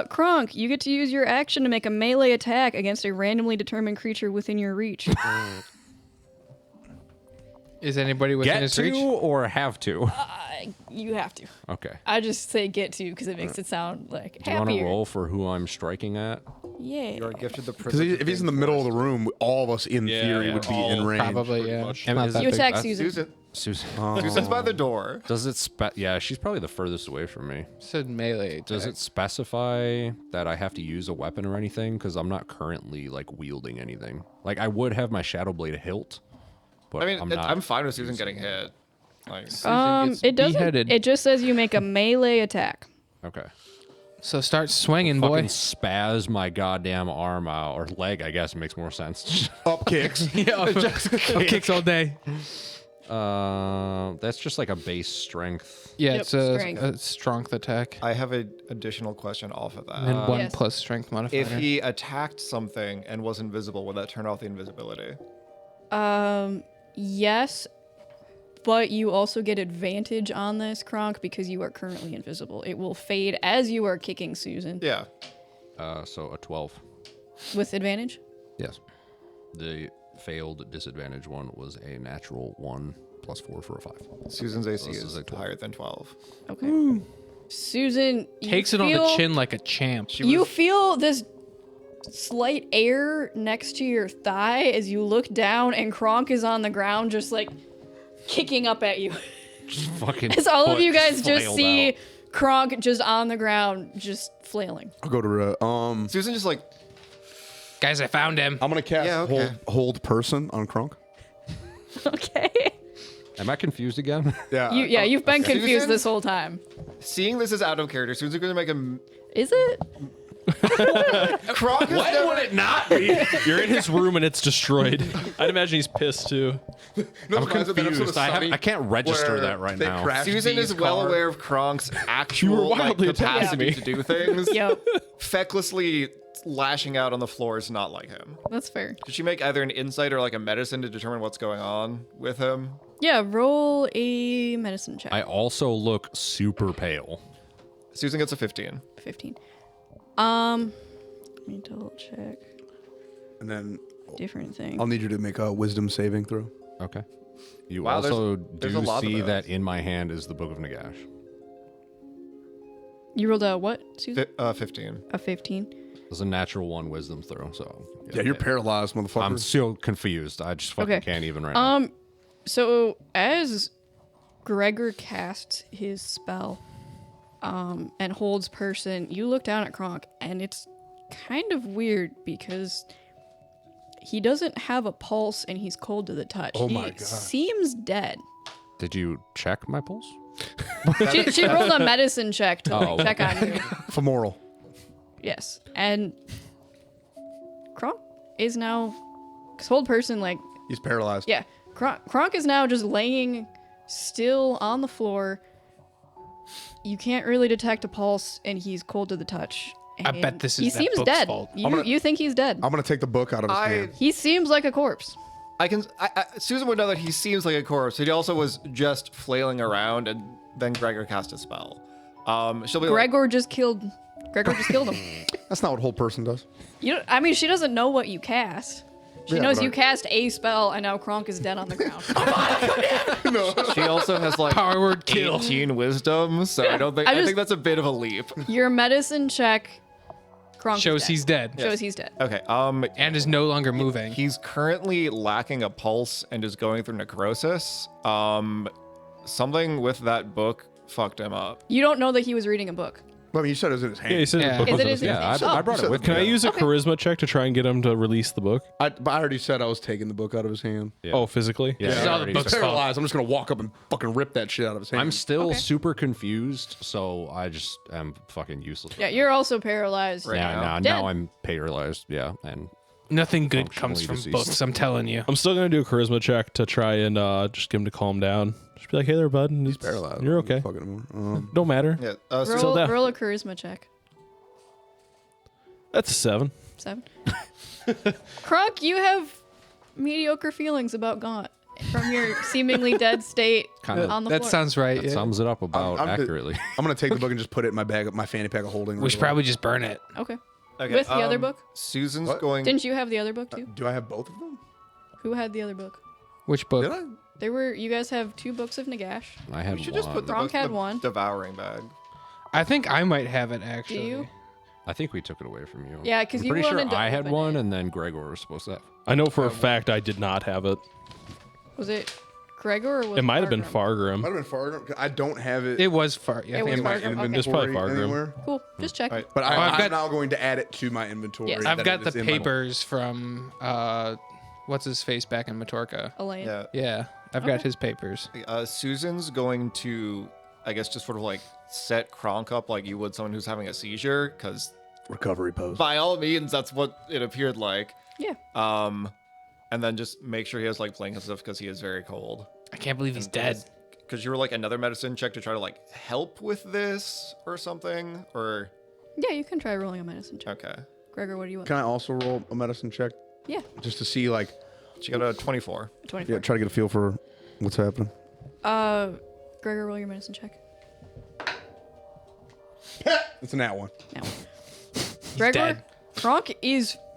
D: Kronk, you get to use your action to make a melee attack against a randomly determined creature within your reach.
C: Is anybody within
B: Get
C: his
B: to
C: reach?
B: or have to?
D: You have to.
B: Okay.
D: I just say get to because it makes it sound like
B: Do you want to
D: happier.
B: roll for who I'm striking at?
D: Yeah.
F: You are gifted the
A: Because
F: privilege.
A: if he's in the middle of the room, all of us in
E: Yeah,
A: theory
E: yeah,
A: would be
E: all
A: in range.
C: Probably,
E: pretty
C: yeah.
E: much.
C: Not
B: And
C: that
D: You
C: big.
D: attack
B: That's-
D: Susan.
F: Susan.
B: Susan.
F: Susan's by the door.
B: Does it yeah, she's probably the furthest away from me.
C: Said melee.
B: Does
C: attack.
B: it specify that I have to use a weapon or anything? Because I'm not currently like wielding anything. Like I would have my shadow blade hilt, but
F: I mean,
B: I'm
F: it-
B: not.
F: I'm fine with Susan getting hit. Like,
C: gets
D: It doesn't.
C: beheaded.
D: It just says you make a melee attack.
B: Okay.
C: So start swinging, boy.
B: Fucking spaz my goddamn arm out, or leg, I guess it makes more sense.
A: Up kicks.
C: Yeah, up kicks all day.
B: That's just like a base strength.
C: Yeah,
D: Yep,
C: it's a
D: strength.
C: strength attack.
F: I have an additional question off of that.
C: And then 1
D: Yes.
C: plus strength modifier.
F: If he attacked something and was invisible, would that turn off the invisibility?
D: Yes, but you also get advantage on this, Kronk, because you are currently invisible. It will fade as you are kicking Susan.
F: Yeah.
B: So a 12.
D: With advantage?
B: Yes. The failed disadvantage one was a natural 1 plus 4 for a 5.
F: Susan's AC
B: this
F: is
B: is a 12.
F: higher than 12.
D: Okay. Susan, you
C: Takes it on the
D: feel-
C: chin like a champ.
D: You feel this slight air next to your thigh as you look down, and Kronk is on the ground, just like kicking up at you.
B: Just fucking.
D: As all of
B: foot
D: you guys just
B: flailed
D: see
B: out.
D: Kronk just on the ground, just flailing.
A: I'll go to
F: Susan just like,
C: Guys, I found him.
A: I'm gonna cast
F: Yeah, okay.
A: hold person on Kronk.
D: Okay.
B: Am I confused again?
A: Yeah.
D: You've been confused
F: Susan?
D: this whole time.
F: seeing this as out of character, Susan's going to make a...
D: Is it?
F: Kronk is never-
B: would it not be?
E: You're in his room and it's destroyed. I'd imagine he's pissed too.
B: I'm confused. I can't register that right now.
F: Susan is well aware of Kronk's actual like,
E: wildly attacking
F: capacity
E: me.
F: to do things.
D: Yep.
F: Fecklessly lashing out on the floor is not like him.
D: That's fair.
F: Did she make either an insight or like a medicine to determine what's going on with him?
D: Yeah, roll a medicine check.
B: I also look super pale.
F: Susan gets a 15.
D: 15. Let me double check.
A: And then
D: Different thing.
A: I'll need you to make a wisdom saving throw.
B: Okay. You
F: Wow,
B: also
F: there's a
B: do
F: lot of
B: see
F: those.
B: that in my hand is the Book of Nagash.
D: You rolled a what, Susan?
F: 15.
D: A 15.
B: It's a natural 1 wisdom throw, so.
A: Yeah, you're paralyzed, motherfucker.
B: I'm still confused. I just fucking
D: Okay.
B: can't even right now.
D: So as Gregor casts his spell, and holds person, you look down at Kronk, and it's kind of weird because he doesn't have a pulse and he's cold to the touch.
A: Oh
D: he
A: my God.
D: seems dead.
B: Did you check my pulse?
D: She rolled a medicine check to
B: Oh,
D: check on you.
A: femoral.
D: Yes, and Kronk is now, cause hold person like
A: He's paralyzed.
D: yeah, Kronk is now just laying still on the floor. You can't really detect a pulse, and he's cold to the touch.
C: I
D: and
C: bet this
D: he
C: is that
D: seems
C: book's
D: dead.
C: fault.
D: You think he's dead?
A: I'm gonna take the book out of his hand.
D: He seems like a corpse.
F: Susan would know that he seems like a corpse. He also was just flailing around, and then Gregor cast a spell. She'll be
D: Gregor just killed him.
A: That's not what hold person does.
D: I mean, she doesn't know what you cast. She
A: Yeah,
D: knows
A: but
D: you
A: I-
D: cast a spell, and now Kronk is dead on the ground.
F: she also has like
C: Power word kill.
F: 18 wisdom, so I don't think
D: I
F: I
D: just-
F: think that's a bit of a leap.
D: Your medicine check, Kronk is
C: Shows
D: dead.
C: he's dead.
D: Shows he's dead.
F: Okay.
C: And is no longer moving.
F: He's currently lacking a pulse and is going through necrosis. Something with that book fucked him up.
D: You don't know that he was reading a book.
A: I mean, you said it was in his hand.
E: Yeah, he said
C: Yeah.
E: the book
D: Is
E: was
D: it
E: in
D: his
E: his hand.
B: Yeah,
D: Oh.
B: I brought it with
E: Can I
B: me.
E: use a charisma check to try and get him to release the book?
A: But I already said I was taking the book out of his hand.
B: Yeah.
E: Oh, physically?
B: Yeah,
C: This is
B: I
C: all the
B: already
C: book's
B: said-
C: fault.
A: Paralyzed. I'm just gonna walk up and fucking rip that shit out of his hand.
B: I'm still
D: Okay.
B: super confused, so I just am fucking useless.
D: Yeah, you're also paralyzed.
F: Right.
B: Yeah,
F: now.
B: now
D: Dead.
B: I'm paralyzed. Yeah, and
C: Nothing good comes
B: Functionally
C: from
B: deceased.
C: books, I'm telling you.
E: I'm still going to do a charisma check to try and just get him to calm down. Just be like, hey there, bud. And
A: He's paralyzed.
E: You're okay.
A: Fucking him.
E: Don't matter.
F: Yeah.
E: Still deaf.
D: Roll a charisma check.
E: That's a 7.
D: 7. Kronk, you have mediocre feelings about Gaunt from your seemingly dead state
B: Kinda.
D: on the
C: That
D: floor.
C: sounds right.
B: that
C: Yeah.
B: sums it up about
A: I'm the-
B: accurately.
A: I'm gonna take the book and just put it in my bag, my fanny pack of holding.
C: We should probably just burn it.
D: Okay.
F: Okay,
D: With the other book?
F: Susan's
A: What?
F: going.
D: Didn't you have the other book too?
A: Do I have both of them?
D: Who had the other book?
C: Which book?
A: Did I?
D: You guys have 2 books of Nagash.
B: I had
F: We should
B: one.
F: just put the
D: Kronk
F: book in
D: had
F: the
D: one.
F: devouring bag.
C: I think I might have it actually.
D: you?
B: I think we took it away from you.
D: Yeah, 'cause
B: I'm
D: you
B: pretty sure
D: wanted to
B: I had
D: open
B: one,
D: it.
B: and then Gregor was supposed to have.
E: I know for a fact I did not have it.
D: Was it Gregor or was
E: It might have been
D: Fargrim?
E: Fargrim.
A: Might have been Fargrim. I don't have it.
C: It was far. Yeah,
D: It
C: I think
D: was
C: it might-
D: Fargrim. Okay.
A: inventory
E: It's probably Fargrim.
A: anywhere.
D: Cool. Just check.
F: Right.
A: But
C: I've
A: I'm
C: got-
A: now going to add it to my inventory.
D: Yes.
C: I've
A: that
C: got
A: it
C: the
A: is in my-
C: papers from what's his face back in Matorka.
D: Elaine.
F: Yeah.
C: Yeah, I've got his papers.
F: Susan's going to I guess, just sort of like set Kronk up like you would someone who's having a seizure, because
A: Recovery pose.
F: by all means, that's what it appeared like.
D: Yeah.
F: And then just make sure he has like blankets and stuff because he is very cold.
C: I can't believe he's dead.
F: Because you were like another medicine check to try to like help with this or something, or
D: Yeah, you can try rolling a medicine check.
F: okay.
D: Gregor, what do you want?
A: Can I also roll a medicine check
D: Yeah,
A: just to see like,
F: She got a 24.
D: 24.
A: yeah, try to get a feel for what's happening?
D: Gregor, roll your medicine check.
A: It's an that one.
D: Now. Gregor,
C: dead.
D: Kronk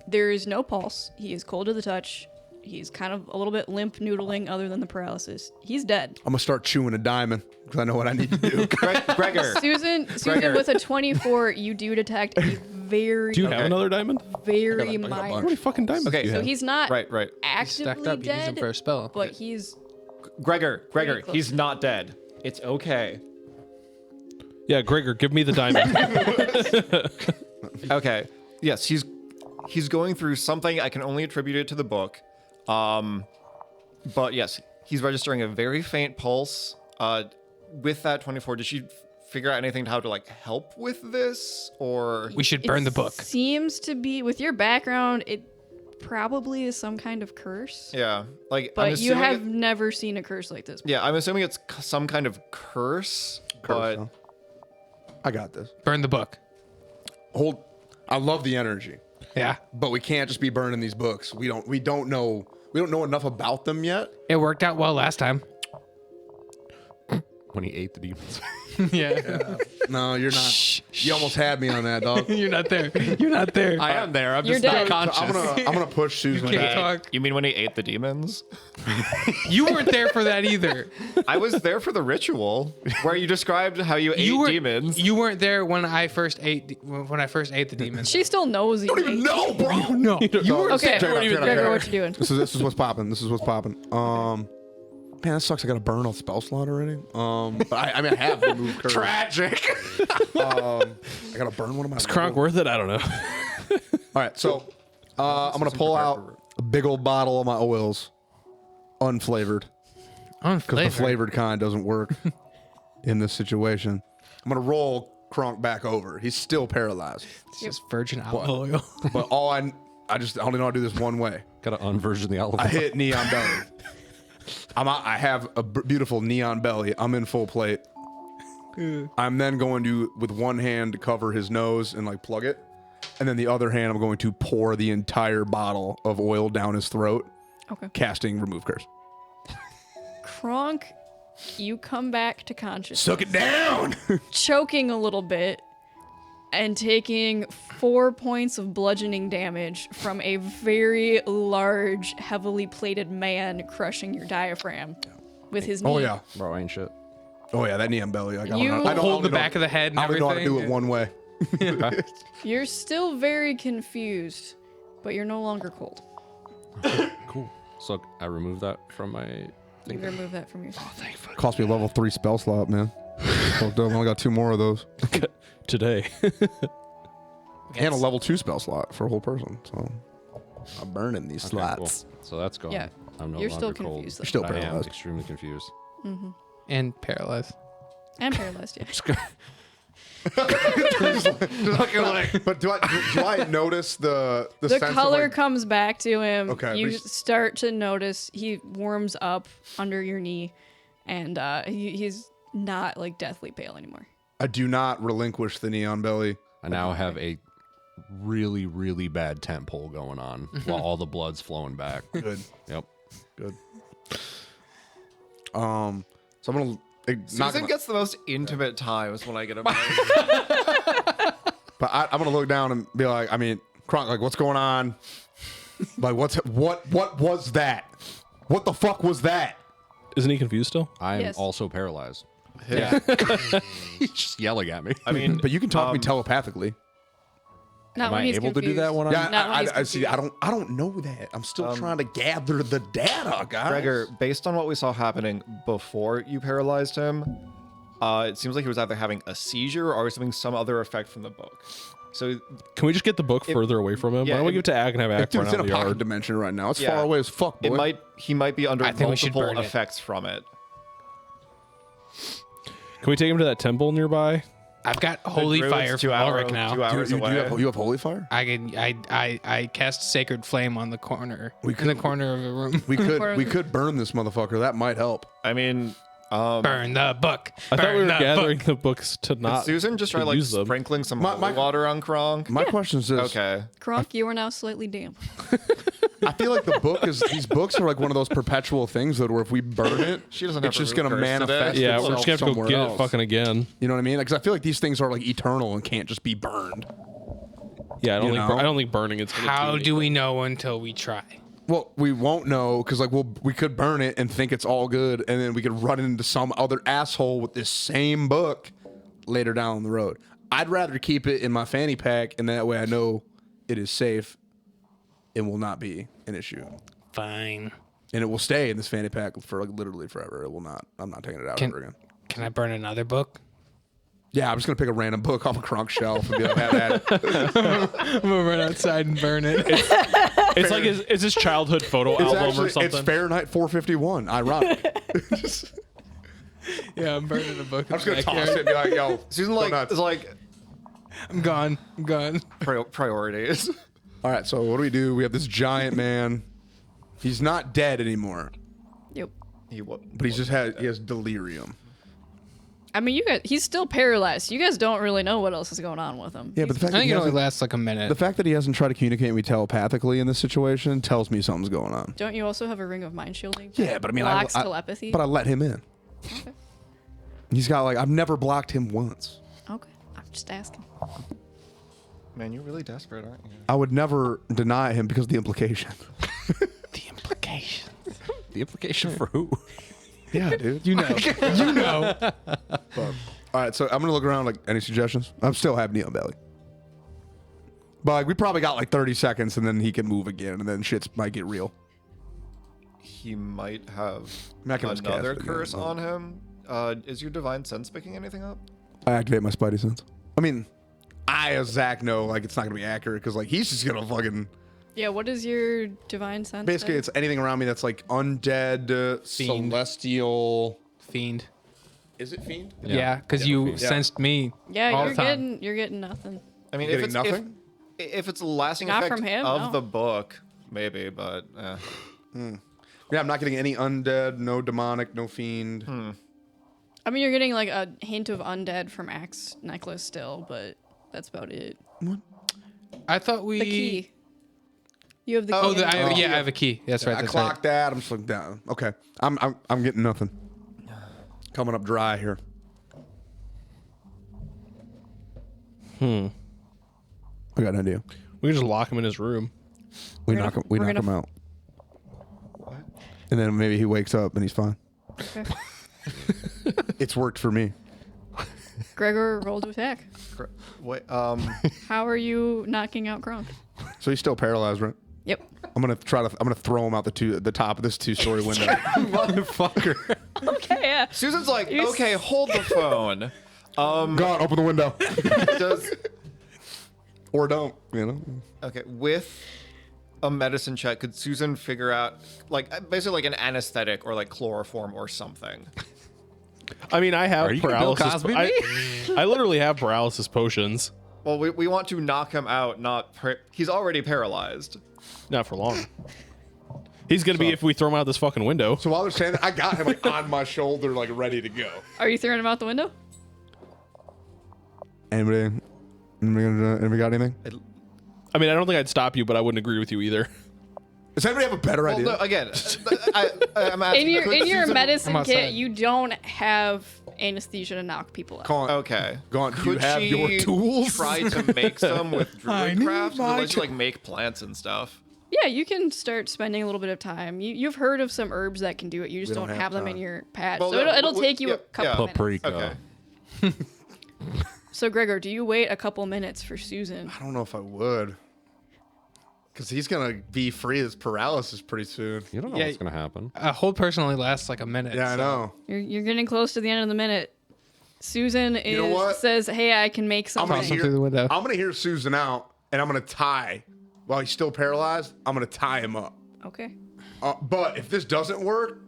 D: there is no pulse. He is cold to the touch. He's kind of a little bit limp noodling other than the paralysis. He's dead.
A: I'm gonna start chewing a diamond because I know what I need to do.
F: Gregor.
D: Susan,
F: Gregor.
D: with a 24, you do detect a very,
E: Do you have another diamond?
D: very
A: I got a
D: minor.
E: How many fucking diamonds
F: Okay,
E: do you
D: So
E: have?
D: he's not
F: Right.
C: Stacked
D: actively
C: up. You use him
D: dead,
C: for a spell.
D: but he's
F: Gregor,
D: Pretty close.
F: he's not dead. It's okay.
E: Yeah, Gregor, give me the diamond.
F: Okay. Yes, he's going through something. I can only attribute it to the book. But yes, he's registering a very faint pulse. With that 24, did she figure out anything to how to like help with this, or
C: We should burn the book.
D: Seems to be, with your background, it probably is some kind of curse.
F: yeah, like I'm
D: But you
F: assuming
D: have never seen a curse like this.
F: yeah, I'm assuming it's some kind of curse. But
A: Huh? I got this.
C: Burn the book.
A: Hold. I love the energy,
C: Yeah.
A: but we can't just be burning these books. We don't know enough about them yet.
C: It worked out well last time.
B: When he ate the demons.
C: Yeah.
A: No, you're not. You almost had me on that, dog.
C: You're not there. You're not there.
B: I am there. I'm
D: You're
B: just not
D: dead.
B: conscious.
A: I'm gonna push Susan
C: Can't
A: back.
C: talk.
F: you mean when he ate the demons?
C: You weren't there for that either.
F: I was there for the ritual where you described how you ate demons.
C: You weren't there when I first ate the demons.
D: She still knows you.
A: No, bro.
C: No. You were
D: Okay,
A: Check it out, check it out,
D: Gregor,
A: check it
D: what you doing?
A: This is what's popping. This is what's popping. Man, that sucks. I got to burn a spell slot already. But I mean, I have removed curse.
B: Tragic.
A: I got to burn one of my.
E: Is Kronk worth it? I don't know.
A: All right, so I'm gonna pull out a big old bottle of my oils, unflavored, because the flavored kind doesn't work in this situation. I'm gonna roll Kronk back over. He's still paralyzed,
C: It's just virgin olive oil.
A: but all I only know how to do this one way.
B: Gotta unversion the olive.
A: I hit neon belly. I have a beautiful neon belly. I'm in full plate. I'm then going to, with one hand, cover his nose and like plug it, and then the other hand, I'm going to pour the entire bottle of oil down his throat,
D: Okay.
A: casting remove curse.
D: Kronk, you come back to consciousness,
A: Suck it down.
D: choking a little bit and taking 4 points of bludgeoning damage from a very large, heavily plated man crushing your diaphragm with his knee.
A: Oh yeah,
B: Bro, ain't shit.
A: oh yeah, that neon belly. Like,
D: You-
A: I don't
C: Hold the
A: know-
C: back of the head and
A: I don't know how to do it
C: everything.
A: one way.
D: You're still very confused, but you're no longer cold.
B: Cool. So I remove that from my
D: You
B: thing.
D: remove that from your.
A: Cost me a level 3 spell slot, man. Fucked up. I only got 2 more of those,
E: Today.
A: and a level 2 spell slot for a whole person. So I'm burning these
B: Okay, cool.
A: slots.
B: So that's gone.
D: Yeah.
B: I'm no
D: You're
B: longer
D: still
B: cold.
D: confused, though.
A: You're still
B: I am
A: paralyzed.
B: extremely confused.
C: And paralyzed.
D: And paralyzed, yeah.
A: But do I notice the
D: The
A: sense of,
D: color
A: like,
D: comes back to him.
A: Okay,
D: You
A: but he's-
D: start to notice he warms up under your knee, and he's not like deathly pale anymore.
A: I do not relinquish the neon belly.
B: I now have a really, really bad tent pole going on while all the blood's flowing back.
A: Good.
B: Yep.
A: Good. So I'm gonna not
F: Susan
A: gonna,
F: gets the most intimate times when I get a break.
A: but I'm gonna look down and be like, I mean, Kronk, like, what's going on? Like, what was that? What the fuck was that?
E: Isn't he confused still?
B: I'm
D: Yes.
B: also paralyzed.
C: Yeah.
B: He's just yelling at me.
F: I mean,
A: But you can talk to me telepathically.
D: Not
B: Am
D: when
B: I
D: he's
B: able to do
D: confused.
B: that when I'm...
A: Yeah,
D: Not when he's
A: I see.
D: confused.
A: I don't know that. I'm still trying to gather the data, guys.
F: Gregor, based on what we saw happening before you paralyzed him, it seems like he was either having a seizure or having some other effect from the book. So,
E: Can we just get the book further away from him?
F: yeah,
E: Why don't we
F: it-
E: give it to Ag and have Ag
A: Dude,
E: run
A: it's in
E: out
A: a
E: of the
A: pocket
E: yard?
A: dimension right now. It's
F: Yeah.
A: far away as fuck, boy.
F: he might be under
C: I think we should
F: multiple
C: burn it.
F: effects from it.
E: Can we take him to that temple nearby?
C: I've got holy
F: Druid's
C: fire from Ulrich now.
F: 2 hours away.
A: You have holy fire?
C: I cast sacred flame on the corner.
A: We
C: in the corner of the room.
A: We could burn this motherfucker. That might help.
F: I mean,
C: Burn the book.
E: I thought we were
C: Burn the
E: gathering
C: book.
E: the books to not.
F: Susan just
E: to
F: try like
E: use them.
F: sprinkling some
A: My-
F: holy water on Kronk.
A: My question is this.
F: Okay.
D: Kronk, you are now slightly damp.
A: I feel like these books are like one of those perpetual things that where if we burn it,
F: She doesn't have
A: it's
F: a
A: just
F: root
A: gonna
F: curse today.
A: manifest.
E: Yeah, we're
A: itself
E: just gonna have to go
A: somewhere
E: get
A: else.
E: it fucking again.
A: You know what I mean? Because I feel like these things are like eternal and can't just be burned.
E: Yeah,
A: You know?
E: I don't think burning it's gonna
C: How
E: do
C: do we know until we try?
A: Well, we won't know because like we could burn it and think it's all good, and then we could run into some other asshole with this same book later down the road. I'd rather keep it in my fanny pack, and that way I know it is safe and will not be an issue.
C: Fine.
A: And it will stay in this fanny pack for like literally forever. It will not. I'm not taking it out ever again.
C: Can I burn another book?
A: Yeah, I'm just gonna pick a random book off a Kronk shelf and be like, have at it.
C: I'm gonna run outside and burn it.
E: It's like is this childhood photo album or something?
A: It's Fahrenheit 451. Ironic.
C: Yeah, I'm burning a book.
A: I'm just gonna toss it and be like, yo,
F: Susan
A: go
F: like
A: nuts.
F: is like
C: I'm gone. I'm gone.
F: priorities.
A: All right, so what do? We have this giant man. He's not dead anymore,
D: Yep.
A: but he has delirium.
D: I mean, he's still paralyzed. You guys don't really know what else is going on with him.
A: Yeah, but the fact
C: I
A: that
C: think
A: he
C: it only
A: hasn't,
C: lasts like a minute.
A: the fact that he hasn't tried to communicate with me telepathically in this situation tells me something's going on.
D: Don't you also have a ring of mind shielding?
A: Yeah, but I mean,
D: blocks telepathy.
A: But I let him in.
D: Okay.
A: He's got like I've never blocked him once.
D: Okay. I'm just asking.
F: Man, you're really desperate, aren't you?
A: I would never deny him because of the implication.
C: the implication.
B: The implication for who?
A: Yeah, dude.
C: You know. You know.
A: All right, so I'm gonna look around. Like, any suggestions? I'm still have Neo Belly, but like we probably got like 30 seconds, and then he can move again, and then shit might get real.
F: He might have
A: I'm not gonna just cast
F: another
A: it again,
F: curse
A: but-
F: on him. Is your divine sense picking anything up?
A: I activate my Spidey sense. I mean, I as Zach know like it's not gonna be accurate because like he's just gonna fucking.
D: Yeah. What is your divine sense?
A: Basically,
D: say?
A: it's anything around me that's like undead,
C: Fiend.
A: celestial.
C: Fiend.
A: Is it fiend?
C: Yeah, because you
B: fiend.
C: sensed me.
D: Yeah,
C: all
D: you're
C: the time.
D: getting nothing.
F: I mean,
A: You're
F: if
A: getting
F: it's
A: nothing?
F: if it's a lasting
D: Not
F: effect
D: from him,
F: of
D: no.
F: the book, maybe, but
A: Yeah, I'm not getting any undead, no demonic, no fiend.
D: I mean, you're getting like a hint of undead from Axe Necklace still, but that's about it.
C: I thought we.
D: The key. You have the key.
C: Oh,
D: in your
C: I
D: pocket.
C: have a key. That's right.
A: I
C: That's
A: clocked that. I'm just like down. Okay, I'm getting nothing. Coming up dry here. I got an idea.
E: We can just lock him in his room.
A: We
D: We're
A: knock
D: gonna-
A: him. We
D: we're
A: knock him
D: gonna-
A: out. And then maybe he wakes up and he's fine.
D: Okay.
A: It's worked for me.
D: Gregor, roll to attack.
F: wait.
D: How are you knocking out Kronk?
A: So he's still paralyzed, right?
D: Yep.
A: I'm gonna throw him out the top of this 2-story window.
B: Motherfucker.
D: Okay. Yeah.
F: Susan's like,
D: You s-
F: okay, hold the phone.
A: God, open the window.
F: Does
A: Or don't, you know?
F: okay with a medicine check? Could Susan figure out like basically like an anesthetic or like chloroform or something?
E: I mean, I have
B: Are you gonna Bill
E: paralysis.
B: Cosby
E: I literally have paralysis potions.
F: Well, we want to knock him out. He's already paralyzed.
E: Not for long. He's gonna be if we throw him out this fucking window.
A: So while they're saying that, I got him like on my shoulder, like ready to go.
D: Are you throwing him out the window?
A: Anybody got anything?
E: I mean, I don't think I'd stop you, but I wouldn't agree with you either.
A: Does anybody have a better
F: Well,
A: idea?
F: no, again, I'm asking.
D: In
F: could
D: your
F: Susan-
D: medicine
C: I'm
D: kit,
C: outside.
D: you don't have anesthesia to knock people out.
A: Colin,
F: Okay.
A: Gaunt, do you
F: Could
A: have
F: she
A: your tools?
F: Try to make some with
A: I
F: druid
A: need
F: craft.
A: my
F: Unless you like make plants and stuff.
D: Yeah, you can start spending a little bit of time. You've heard of some herbs that can do it. You just
A: We
D: don't
A: don't
D: have
A: have
D: them in
A: time.
D: your pad.
F: Well,
D: So
F: no,
D: it'll take you a
F: yeah,
D: couple
F: yeah.
D: minutes.
B: Paprika.
F: Okay.
D: So Gregor, do you wait a couple minutes for Susan?
A: I don't know if I would. Because he's going to be free of this paralysis pretty soon.
B: You don't know
C: Yeah.
B: what's gonna happen.
C: A hold person only lasts like a minute.
A: Yeah, I
C: so-
A: know.
D: You're getting close to the end of the minute. Susan
A: know what?
D: says, "Hey, I can make
A: I'm
D: some."
A: gonna
C: Toss him through the window.
A: I'm gonna hear Susan out, and I'm gonna tie. While he's still paralyzed, I'm gonna tie him up.
D: Okay.
A: But if this doesn't work,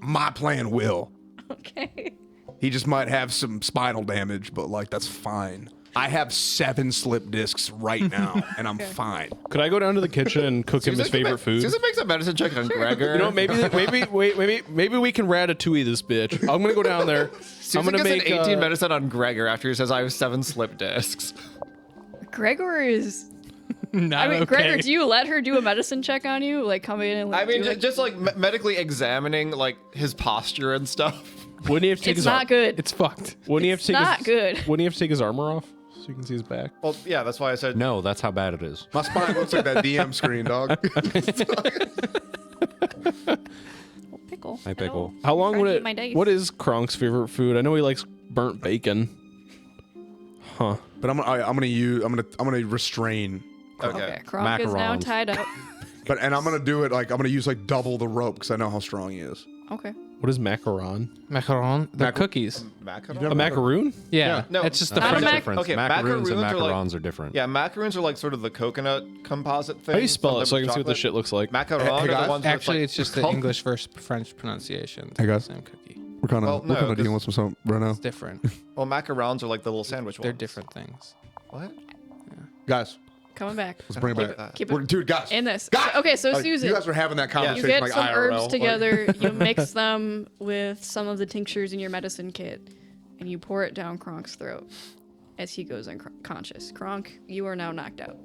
A: my plan will.
D: Okay.
A: He just might have some spinal damage, but like that's fine. I have 7 slip discs right now, and I'm fine.
E: Could I go down to the kitchen and cook him his favorite food?
F: Susan makes a medicine check on Gregor.
E: You know, maybe we can ratatouille this bitch. I'm gonna go down there.
F: Susan
E: I'm gonna
F: gets
E: make
F: an 18 medicine on Gregor after he says I have 7 slip discs.
D: Gregor is.
C: Not
D: I mean,
C: okay.
D: Gregor, do you let her do a medicine check on you? Like, come in and like.
F: I mean,
D: do it?
F: just like medically examining like his posture and stuff.
E: Wouldn't he have to take
D: It's
E: his
D: not good.
C: It's fucked.
E: Wouldn't he have to take
D: not
E: his,
D: good.
E: Wouldn't he have to take his armor off so you can see his back?
F: Well, yeah, that's why I said
B: No, that's how bad it is.
A: My spine looks like that DM screen, dog.
D: Pickle.
B: Hi, Pickle.
E: How long would
D: Trying to
E: it?
D: eat my dice.
E: What is Kronk's favorite food? I know he likes burnt bacon. Huh.
A: But I'm gonna restrain.
F: okay.
D: Kronk is now
B: Macarons.
D: tied up.
A: And I'm gonna do it like I'm gonna use like double the rope because I know how strong he is.
D: Okay.
E: What is macaron?
C: Macaron. They're cookies.
F: Macaron?
E: A macaroon?
C: Yeah.
F: No,
C: it's just the
D: Not a
C: French
D: mac-
C: difference.
F: Okay,
B: macaroons and
F: macaroons are like-
B: macarons are different.
F: Yeah, macaroons are like sort of the coconut composite thing.
E: How do you spell it so I can see what the
F: chocolate.
E: shit looks like?
F: Macaron
A: Hey,
F: are
A: guys.
F: the ones where
C: Actually,
F: like
C: it's just the
F: called-
C: English versus French pronunciation.
A: Hey, guys.
C: Same cookie.
A: We're kind of
F: Well, no, 'cause-
A: dealing with some right now,
C: It's different.
F: Well, macarons are like the little sandwich
C: They're
F: ones.
C: different things.
F: What?
A: guys.
D: Coming back.
A: Let's bring it
F: Keep
A: back.
F: that.
D: Keep
A: We're,
D: it
A: dude, guys.
D: in this.
A: Guys!
D: Okay, so
A: Like,
D: Susan,
A: you guys were having that
D: you
A: conversation
D: get
A: like
D: some
A: IRL.
D: herbs
A: like-
D: together. You mix them with some of the tinctures in your medicine kit, and you pour it down Kronk's throat as he goes unconscious. Kronk, you are now knocked out.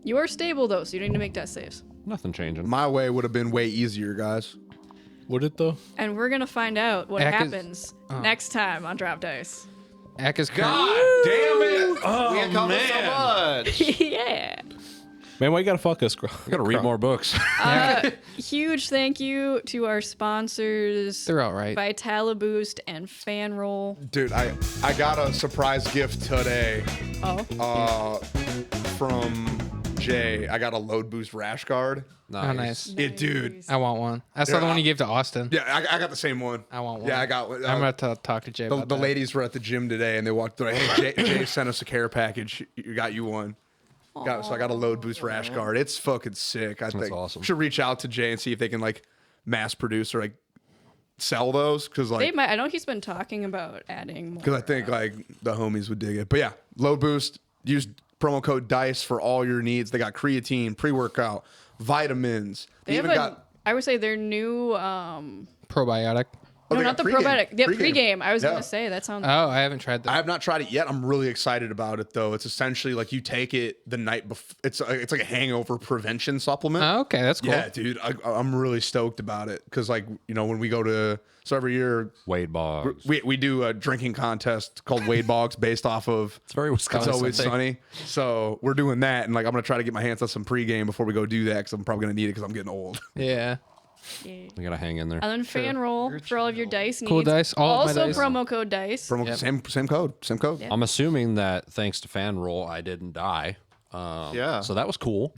D: You are stable though, so you don't need to make death saves.
B: Nothing changing.
A: My way would have been way easier, guys.
E: Would it though?
D: And we're gonna find out what
C: Heck is-
D: happens next time on Drop Dice.
C: Ack is
A: God
C: current.
A: damn it!
F: We accomplished so much.
D: Yeah.
E: Man, why you gotta fuck us, Kronk?
B: I gotta read more books.
D: Huge thank you to our sponsors,
C: They're all right.
D: Vitaliboost and Fanroll.
A: Dude, I got a surprise gift today
D: Oh,
A: from Jay. I got a load boost rash guard.
C: Oh, nice.
A: Dude.
C: I want one. I saw
A: Yeah,
C: the one you gave to Austin.
A: Yeah, I got the same one.
C: I want one.
A: Yeah, I got one.
C: I'm about to talk to Jay
A: The,
C: about
A: the
C: that.
A: ladies were at the gym today and they walked through. Hey, Jay sent us a care package. You got you one. So I got a load boost rash guard. It's fucking sick. I think
B: awesome.
A: should reach out to Jay and see if they can like mass produce or like sell those because
D: they
A: like
D: might. I know he's been talking about adding more.
A: because I think like the homies would dig it. But yeah, load boost. Use promo code DICE for all your needs. They got creatine, pre-workout, vitamins.
D: they have
A: even
D: a.
A: got
D: I would say their new.
C: Probiotic.
A: oh,
D: No,
A: they
D: not
A: got
D: the
A: pregame.
D: probiotic. The pregame. I was
A: Yeah.
D: gonna say that sounds.
C: Oh, I haven't tried that.
A: I have not tried it yet. I'm really excited about it though. It's essentially like you take it the night before. It's like a hangover prevention supplement.
C: Oh, okay, that's cool.
A: Yeah, dude, I'm really stoked about it because like when we go to every year
B: Wade Boggs.
A: we do a drinking contest called Wade Boggs based off of
B: It's very
A: It's
B: Wisconsin.
A: Always Sunny. So we're doing that and like I'm gonna try to get my hands on some pregame before we go do that because I'm probably gonna need it because I'm getting old.
C: Yeah.
D: Yeah.
B: We gotta hang in there.
D: And then Fanroll for all of your dice needs.
C: Cool dice, all of my
D: also
C: dice.
D: promo code dice.
A: From same code.
D: Yeah.
B: I'm assuming that thanks to fan roll, I didn't die.
F: Yeah.
B: So that was cool.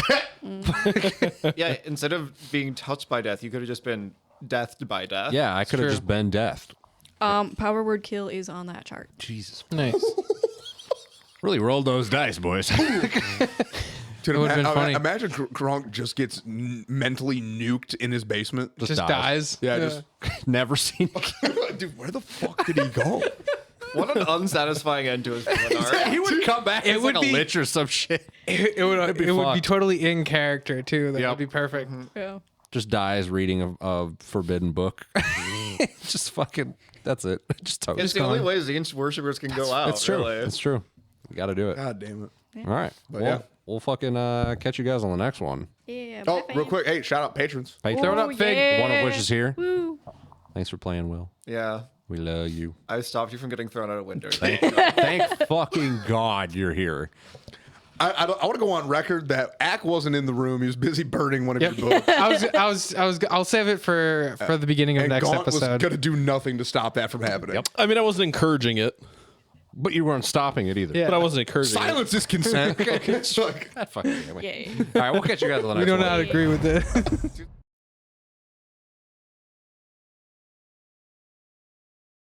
F: Yeah, instead of being touched by death, you could have just been deathed by death.
B: Yeah, I could have
C: true.
B: just been death.
D: Power word kill is on that chart.
B: Jesus.
C: Nice.
B: Really rolled those dice, boys.
A: Dude,
C: It would've been funny.
A: Imagine Kronk just gets mentally nuked in his basement.
C: Just dies.
A: Yeah, just
B: Never seen.
A: dude, where the fuck did he go?
F: What an unsatisfying end to his villain arc.
B: He would come back
C: It
B: as
C: would
B: like a
C: be-
B: lich or some shit.
C: It would be
B: fucked.
C: totally in character too. That
B: Yep.
C: would be perfect.
D: Yeah.
B: Just dies reading a forbidden book. Just fucking. That's it. Just totally.
F: It's the only way Tzeentch worshippers can go out.
B: It's true.
F: Really.
B: It's true. You got to do it.
A: God damn it.
B: All right.
A: But
B: well,
A: yeah.
B: we'll fucking catch you guys on the next one.
D: Yeah.
A: Oh,
D: bye,
A: real
D: fam.
A: quick, hey, shout out patrons.
B: Hey,
D: Oh,
B: throw it up, Fig.
D: yeah.
B: One of which is here.
D: Woo.
B: Thanks for playing, Will.
F: Yeah.
B: We love you.
F: I stopped you from getting thrown out a window.
B: Thank fucking God you're here.
A: I want to go on record that Ack wasn't in the room. He was busy burning one of
C: Yep.
A: your books.
C: I'll save it for the beginning of
A: And
C: next
A: Gaunt was
C: episode.
A: going to do nothing to stop that from happening.
B: Yep.
E: I mean, I wasn't encouraging it,
B: But you weren't stopping it either.
C: Yeah.
E: but I wasn't encouraging
A: Silence is consent. It's like-
B: God fucking damn it.
D: Yay.
B: All right, we'll catch you guys on the
C: We
B: next
C: don't
B: one.
C: know how to agree with it.